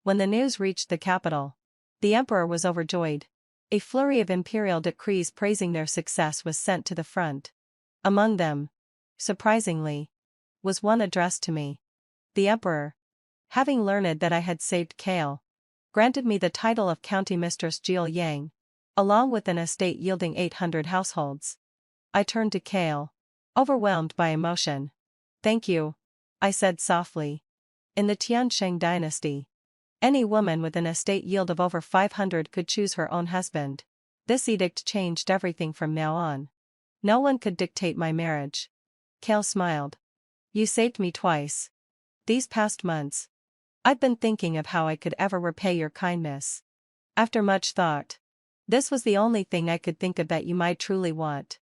When the news reached the capital, the emperor was overjoyed. A flurry of imperial decrees praising their success was sent to the front. Among them, surprisingly, was one addressed to me. The emperor, having learned that I had saved Kale, granted me the title of County Mistress Jill Yang, along with an estate yielding 800 households. I turned to Kale, overwhelmed by emotion. "Thank you," I said softly. In the Tiansheng dynasty, any woman with an estate yield of over 500 could choose her own husband. This edict changed everything from now on. No one could dictate my marriage. Kale smiled. "You saved me twice. These past months, I've been thinking of how I could ever repay your kindness. After much thought, this was the only thing I could think of that you might truly want."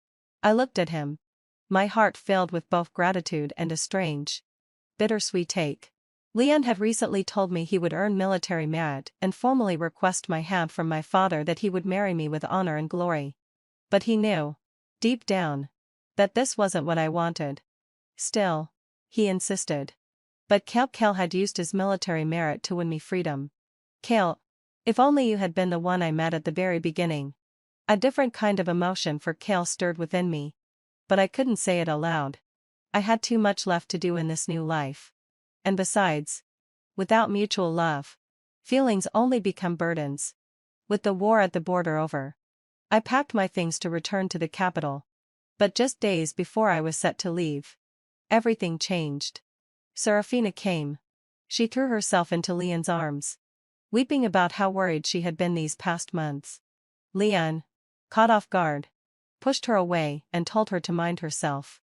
I looked at him, my heart filled with both gratitude and a strange, bittersweet take. Leon had recently told me he would earn military merit and formally request my hand from my father that he would marry me with honor and glory. But he knew, deep down, that this wasn't what I wanted. Still, he insisted. But Kale had used his military merit to win me freedom. Kale, if only you had been the one I met at the very beginning. A different kind of emotion for Kale stirred within me. But I couldn't say it aloud. I had too much left to do in this new life. And besides, without mutual love, feelings only become burdens. With the war at the border over, I packed my things to return to the capital. But just days before I was set to leave, everything changed. Serafina came. She threw herself into Leon's arms, weeping about how worried she had been these past months. Leon, caught off guard, pushed her away and told her to mind herself.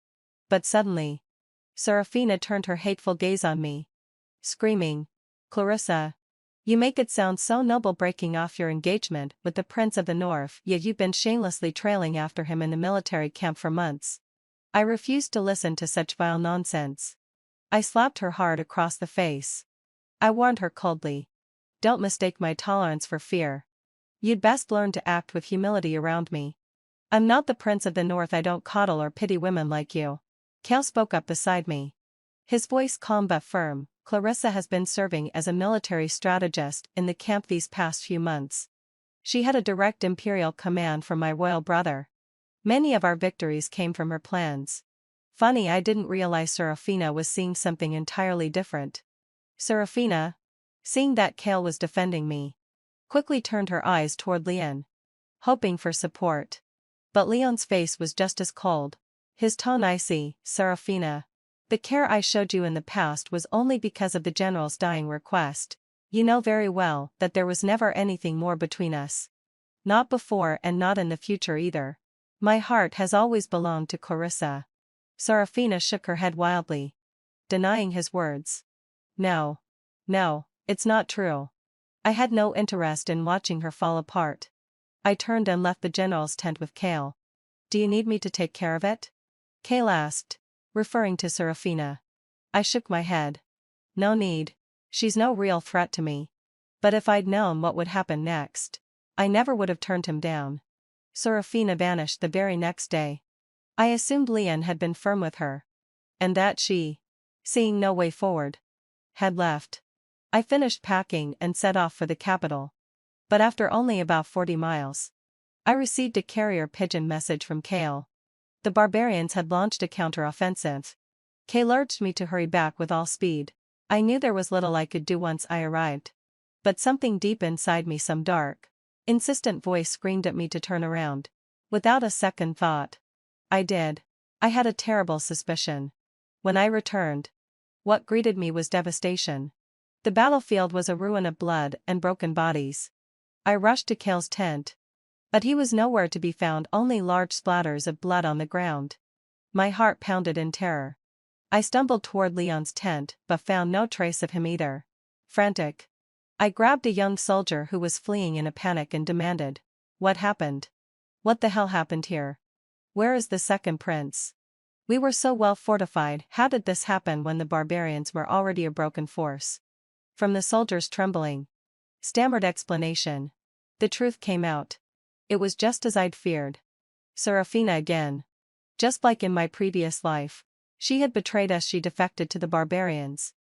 But suddenly, Serafina turned her hateful gaze on me, screaming, "Clarissa, you make it sound so noble breaking off your engagement with the Prince of the North, yet you've been shamelessly trailing after him in the military camp for months." I refused to listen to such vile nonsense. I slapped her hard across the face. I warned her coldly. "Don't mistake my tolerance for fear. You'd best learn to act with humility around me. I'm not the Prince of the North. I don't coddle or pity women like you." Kale spoke up beside me. His voice calm but firm. "Clarissa has been serving as a military strategist in the camp these past few months. She had a direct imperial command from my royal brother. Many of our victories came from her plans." Funny, I didn't realize Serafina was seeing something entirely different. Serafina, seeing that Kale was defending me, quickly turned her eyes toward Leon, hoping for support. But Leon's face was just as cold, his tone icy. "Serafina, the care I showed you in the past was only because of the general's dying request. You know very well that there was never anything more between us. Not before and not in the future either. My heart has always belonged to Clarissa." Serafina shook her head wildly, denying his words. No, it's not true. I had no interest in watching her fall apart. I turned and left the general's tent with Kale. "Do you need me to take care of it?" Kale asked, referring to Serafina. I shook my head. "No need. She's no real threat to me. But if I'd known what would happen next, I never would have turned him down." Serafina vanished the very next day. I assumed Leon had been firm with her, and that she, seeing no way forward, had left. I finished packing and set off for the capital. But after only about 40 miles, I received a carrier pigeon message from Kale. The barbarians had launched a counter-offensive. Kale urged me to hurry back with all speed. I knew there was little I could do once I arrived. But something deep inside me, some dark, insistent voice screamed at me to turn around. Without a second thought, I did. I had a terrible suspicion. When I returned, what greeted me was devastation. The battlefield was a ruin of blood and broken bodies. I rushed to Kale's tent. But he was nowhere to be found, only large splatters of blood on the ground. My heart pounded in terror. I stumbled toward Leon's tent, but found no trace of him either. Frantic, I grabbed a young soldier who was fleeing in a panic and demanded, "What happened? What the hell happened here? Where is the second prince? We were so well fortified, how did this happen when the barbarians were already a broken force?" From the soldier's trembling, stammered explanation, the truth came out. It was just as I'd feared. Serafina again. Just like in my previous life. She had betrayed us. She defected to the barbarians,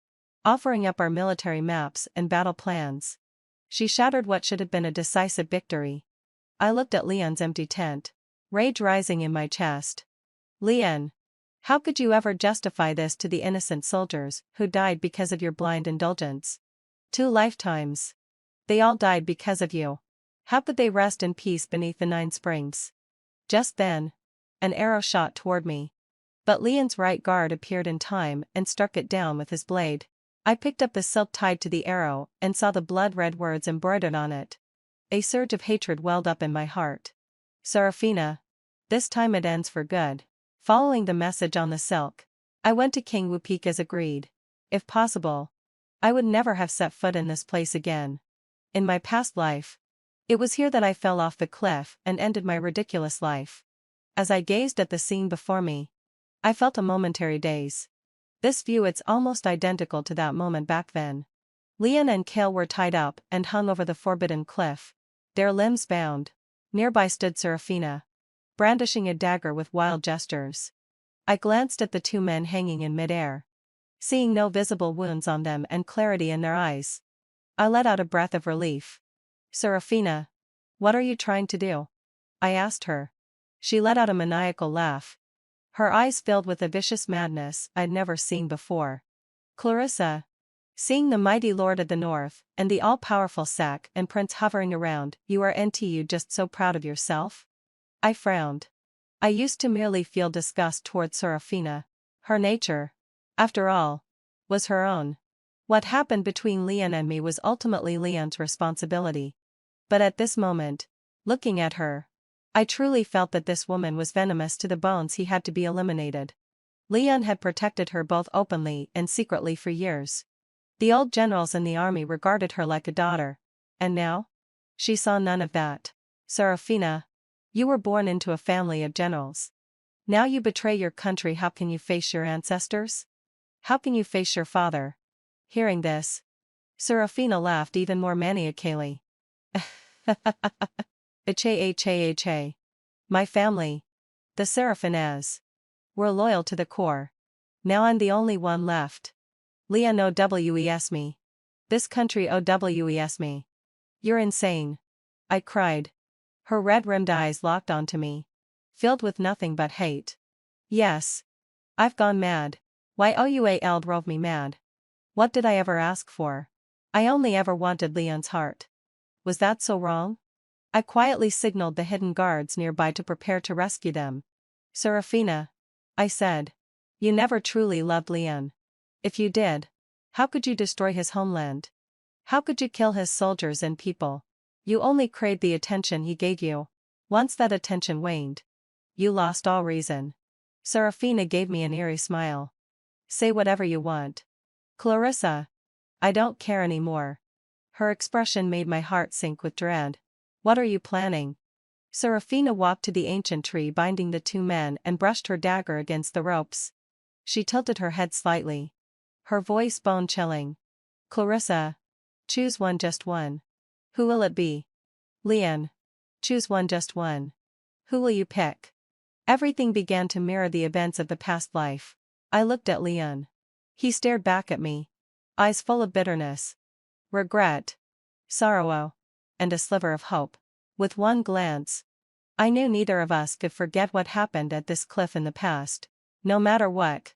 offering up our military maps and battle plans. She shattered what should have been a decisive victory. I looked at Leon's empty tent, rage rising in my chest. Leon, how could you ever justify this to the innocent soldiers who died because of your blind indulgence? 2 lifetimes. They all died because of you. How could they rest in peace beneath the 9 springs? Just then, an arrow shot toward me. But Leon's right guard appeared in time and struck it down with his blade. I picked up the silk tied to the arrow and saw the blood-red words embroidered on it. A surge of hatred welled up in my heart. Serafina. This time it ends for good. Following the message on the silk, I went to King Wu Peak as agreed. If possible, I would never have set foot in this place again. In my past life, it was here that I fell off the cliff and ended my ridiculous life. As I gazed at the scene before me, I felt a momentary daze. This view, it's almost identical to that moment back then. Leon and Kale were tied up and hung over the forbidden cliff, their limbs bound. Nearby stood Serafina, brandishing a dagger with wild gestures. I glanced at the 2 men hanging in midair. Seeing no visible wounds on them and clarity in their eyes, I let out a breath of relief. Serafina, what are you trying to do? I asked her. She let out a maniacal laugh. Her eyes filled with a vicious madness I'd never seen before. Clarissa, seeing the mighty Lord of the North and the all-powerful Sack and Prince hovering around, aren't you just so proud of yourself? I frowned. I used to merely feel disgust toward Serafina. Her nature, after all, was her own. What happened between Leon and me was ultimately Leon's responsibility. But at this moment, looking at her, I truly felt that this woman was venomous to the bones. He had to be eliminated. Leon had protected her both openly and secretly for years. The old generals in the army regarded her like a daughter. And now? She saw none of that. Serafina, you were born into a family of generals. Now you betray your country. How can you face your ancestors? How can you face your father? Hearing this, Serafina laughed even more maniacally. Ache. My family, the Seraphinas, were loyal to the core. Now I'm the only one left. Leon owes me. This country owes me. You're insane. I cried. Her red-rimmed eyes locked onto me, filled with nothing but hate. Yes. I've gone mad. Youl drove me mad. What did I ever ask for? I only ever wanted Leon's heart. Was that so wrong? I quietly signaled the hidden guards nearby to prepare to rescue them. Serafina, I said, you never truly loved Leon. If you did, how could you destroy his homeland? How could you kill his soldiers and people? You only craved the attention he gave you. Once that attention waned, you lost all reason. Serafina gave me an eerie smile. Say whatever you want. Clarissa, I don't care anymore. Her expression made my heart sink with dread. What are you planning? Serafina walked to the ancient tree binding the 2 men and brushed her dagger against the ropes. She tilted her head slightly, her voice bone-chilling. Clarissa, choose one, just one. Who will it be? Leon, choose one, just one. Who will you pick? Everything began to mirror the events of the past life. I looked at Leon. He stared back at me, eyes full of bitterness, regret, sorrow, and a sliver of hope. With one glance, I knew neither of us could forget what happened at this cliff in the past. No matter what,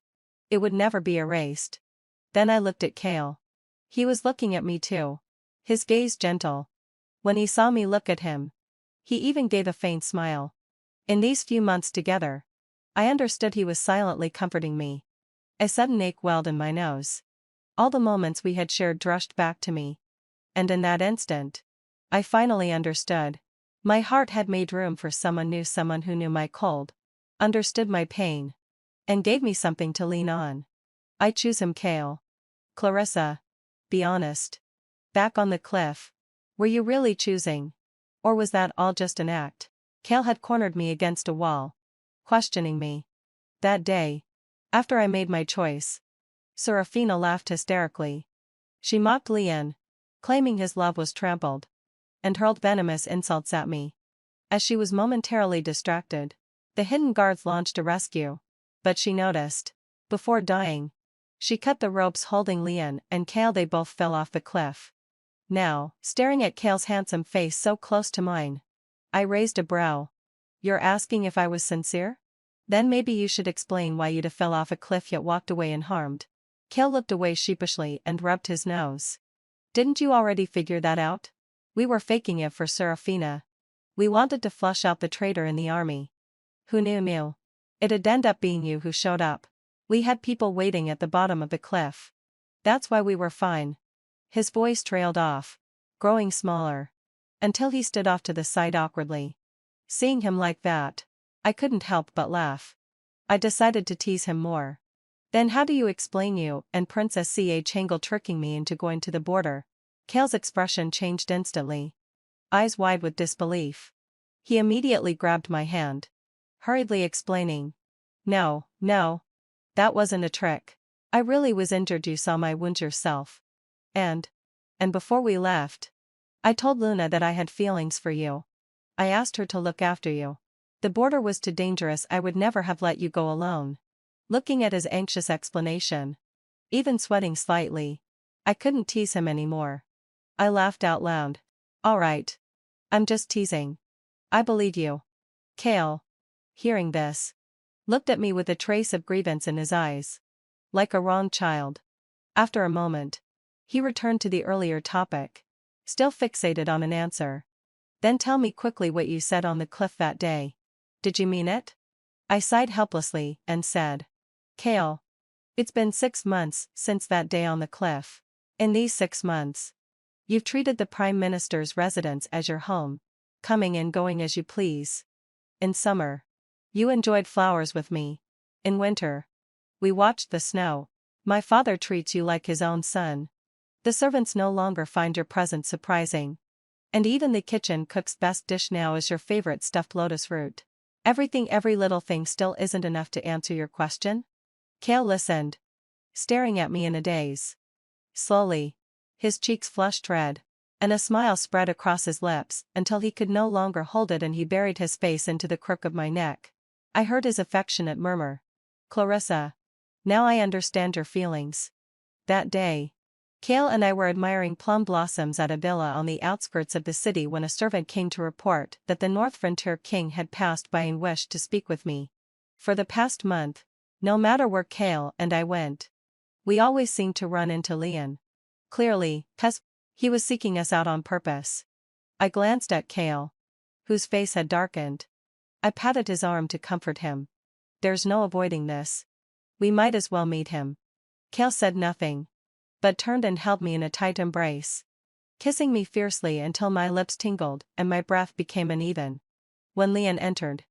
it would never be erased. Then I looked at Kale. He was looking at me too, his gaze gentle. When he saw me look at him, he even gave a faint smile. In these few months together, I understood he was silently comforting me. A sudden ache welled in my nose. All the moments we had shared rushed back to me. And in that instant, I finally understood. My heart had made room for someone who knew my cold, understood my pain, and gave me something to lean on. I choose him, Kale. Clarissa. Be honest. Back on the cliff. Were you really choosing? Or was that all just an act? Kale had cornered me against a wall, questioning me. That day, after I made my choice, Serafina laughed hysterically. She mocked Lian, claiming his love was trampled, and hurled venomous insults at me. As she was momentarily distracted, the hidden guards launched a rescue. But she noticed. Before dying, she cut the ropes holding Lian and Kale. They both fell off the cliff. Now, staring at Kale's handsome face so close to mine, I raised a brow. You're asking if I was sincere? Then maybe you should explain why you'd have fell off a cliff yet walked away unharmed. Kale looked away sheepishly and rubbed his nose. Didn't you already figure that out? We were faking it for Serafina. We wanted to flush out the traitor in the army. Who knew? It'd end up being you who showed up. We had people waiting at the bottom of the cliff. That's why we were fine. His voice trailed off, growing smaller, until he stood off to the side awkwardly. Seeing him like that, I couldn't help but laugh. I decided to tease him more. Then how do you explain you and Princess Xianxia tricking me into going to the border? Kale's expression changed instantly. Eyes wide with disbelief. He immediately grabbed my hand, hurriedly explaining. No. That wasn't a trick. I really was injured. You saw my wounds yourself. And before we left, I told Luna that I had feelings for you. I asked her to look after you. The border was too dangerous. I would never have let you go alone. Looking at his anxious explanation, even sweating slightly, I couldn't tease him anymore. I laughed out loud. All right. I'm just teasing. I believe you. Kale, hearing this, looked at me with a trace of grievance in his eyes. Like a wronged child. After a moment, he returned to the earlier topic, still fixated on an answer. Then tell me quickly what you said on the cliff that day. Did you mean it? I sighed helplessly and said. Kale. It's been 6 months since that day on the cliff. In these 6 months, you've treated the Prime Minister's residence as your home, coming and going as you please. In summer, you enjoyed flowers with me. In winter, we watched the snow. My father treats you like his own son. The servants no longer find your presence surprising. And even the kitchen cook's best dish now is your favorite stuffed lotus root. Every little thing still isn't enough to answer your question? Kale listened, staring at me in a daze. Slowly, his cheeks flushed red, and a smile spread across his lips until he could no longer hold it and he buried his face into the crook of my neck. I heard his affectionate murmur. Clarissa. Now I understand your feelings. That day, Kale and I were admiring plum blossoms at a villa on the outskirts of the city when a servant came to report that the North Frontier King had passed by and wished to speak with me. For the past month, no matter where Kale and I went, we always seemed to run into Lian. Clearly, he was seeking us out on purpose. I glanced at Kale, whose face had darkened. I patted his arm to comfort him. There's no avoiding this. We might as well meet him. Kale said nothing, but turned and held me in a tight embrace, kissing me fiercely until my lips tingled and my breath became uneven. When Lian entered,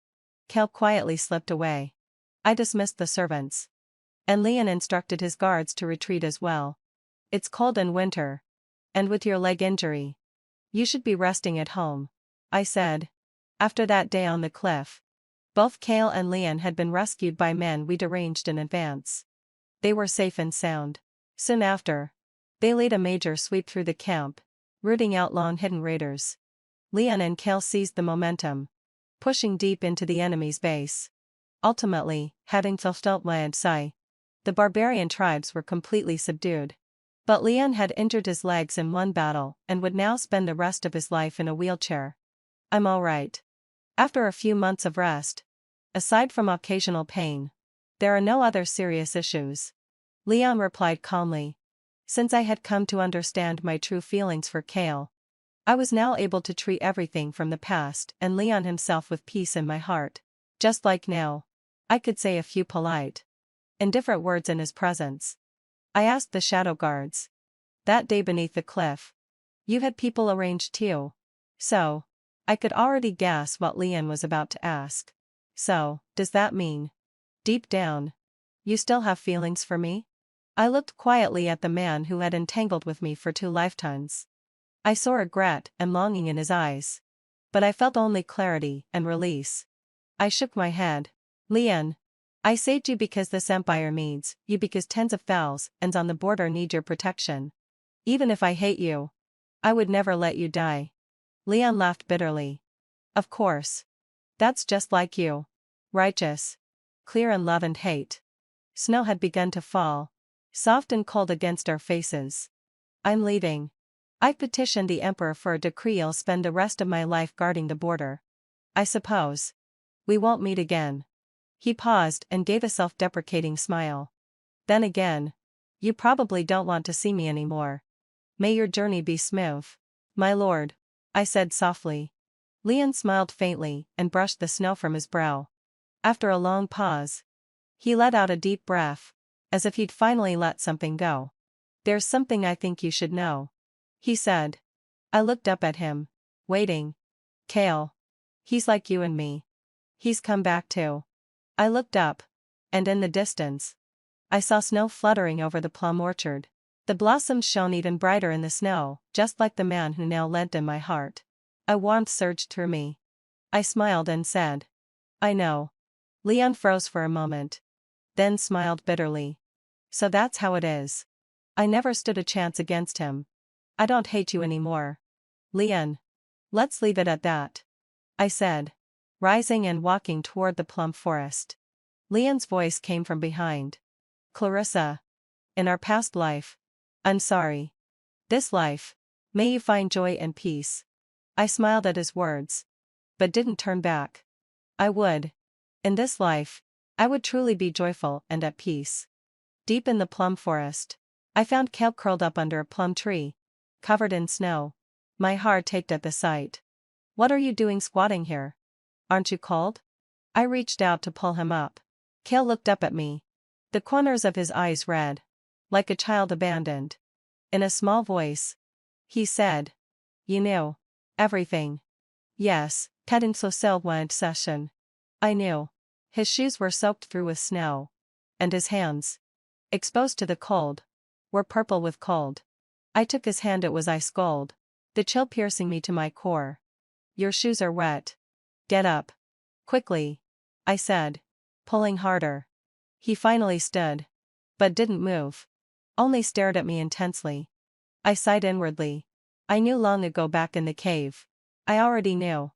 Kale quietly slipped away. I dismissed the servants, and Lian instructed his guards to retreat as well. It's cold in winter, and with your leg injury, you should be resting at home, I said. After that day on the cliff, both Kale and Lian had been rescued by men we'd arranged in advance. They were safe and sound. Soon after, they laid a major sweep through the camp, rooting out long-hidden raiders. Lian and Kale seized the momentum, pushing deep into the enemy's base. Ultimately, having fulfilled my Sai, the barbarian tribes were completely subdued. But Lian had injured his legs in one battle and would now spend the rest of his life in a wheelchair. I'm all right. After a few months of rest, aside from occasional pain, there are no other serious issues. Lian replied calmly. Since I had come to understand my true feelings for Kale, I was now able to treat everything from the past and Lian himself with peace in my heart. Just like now, I could say a few polite, indifferent words in his presence. I asked the shadow guards. That day beneath the cliff. You had people arranged too. So. I could already guess what Lian was about to ask. So, does that mean? Deep down. You still have feelings for me? I looked quietly at the man who had entangled with me for 2 lifetimes. I saw regret and longing in his eyes. But I felt only clarity and release. I shook my head. Lian. I saved you because this empire needs you, because tens of thousands on the border need your protection. Even if I hate you, I would never let you die. Lian laughed bitterly. Of course. That's just like you. Righteous. Clear in love and hate. Snow had begun to fall. Soft and cold against our faces. I'm leaving. I've petitioned the Emperor for a decree. I'll spend the rest of my life guarding the border. I suppose. We won't meet again. He paused and gave a self-deprecating smile. Then again. You probably don't want to see me anymore. May your journey be smooth. My lord. I said softly. Lian smiled faintly and brushed the snow from his brow. After a long pause, he let out a deep breath, as if he'd finally let something go. There's something I think you should know, he said. I looked up at him, waiting. Kale. He's like you and me. He's come back too. I looked up, and in the distance, I saw snow fluttering over the plum orchard. The blossoms shone even brighter in the snow, just like the man who now lived in my heart. A warmth surged through me. I smiled and said, I know. Lian froze for a moment. Then smiled bitterly. So that's how it is. I never stood a chance against him. I don't hate you anymore. Lian. Let's leave it at that. I said, rising and walking toward the plum forest. Lian's voice came from behind. Clarissa. In our past life. I'm sorry. This life. May you find joy and peace. I smiled at his words. But didn't turn back. I would. In this life. I would truly be joyful and at peace. Deep in the plum forest. I found Kale curled up under a plum tree. Covered in snow. My heart ached at the sight. What are you doing squatting here? Aren't you cold? I reached out to pull him up. Kale looked up at me. The corners of his eyes red. Like a child abandoned. In a small voice. He said. You knew. Everything. Yes, Kadin so went session. I knew. His shoes were soaked through with snow. And his hands, exposed to the cold, were purple with cold. I took his hand, it was ice cold. The chill piercing me to my core. Your shoes are wet. Get up. Quickly. I said. Pulling harder. He finally stood. But didn't move. Only stared at me intensely. I sighed inwardly. I knew long ago back in the cave. I already knew.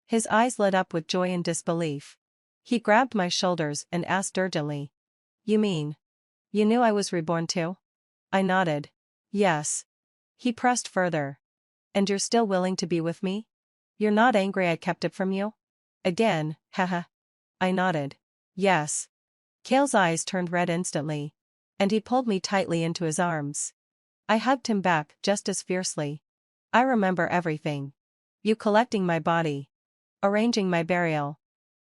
His eyes lit up with joy and disbelief. He grabbed my shoulders and asked urgently. You mean? You knew I was reborn too? I nodded. Yes. He pressed further. And you're still willing to be with me? You're not angry I kept it from you? Again, haha. I nodded. Yes. Kale's eyes turned red instantly. And he pulled me tightly into his arms. I hugged him back just as fiercely. I remember everything. You collecting my body. Arranging my burial.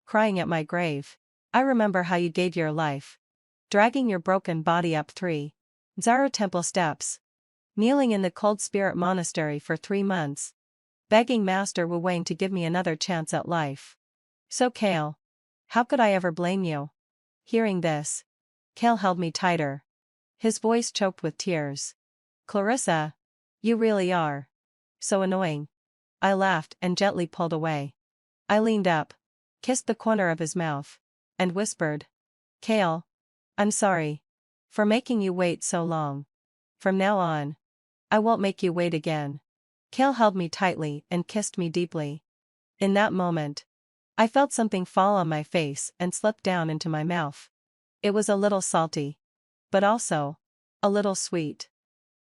Crying at my grave. I remember how you gave your life. Dragging your broken body up 3 Zara temple steps. Kneeling in the cold spirit monastery for 3 months. Begging Master Wu Wang to give me another chance at life. So Kale. How could I ever blame you? Hearing this. Kale held me tighter. His voice choked with tears. Clarissa. You really are. So annoying. I laughed and gently pulled away. I leaned up. Kissed the corner of his mouth. And whispered. Kale. I'm sorry. For making you wait so long. From now on. I won't make you wait again. Kale held me tightly and kissed me deeply. In that moment. I felt something fall on my face and slip down into my mouth. It was a little salty. But also. A little sweet.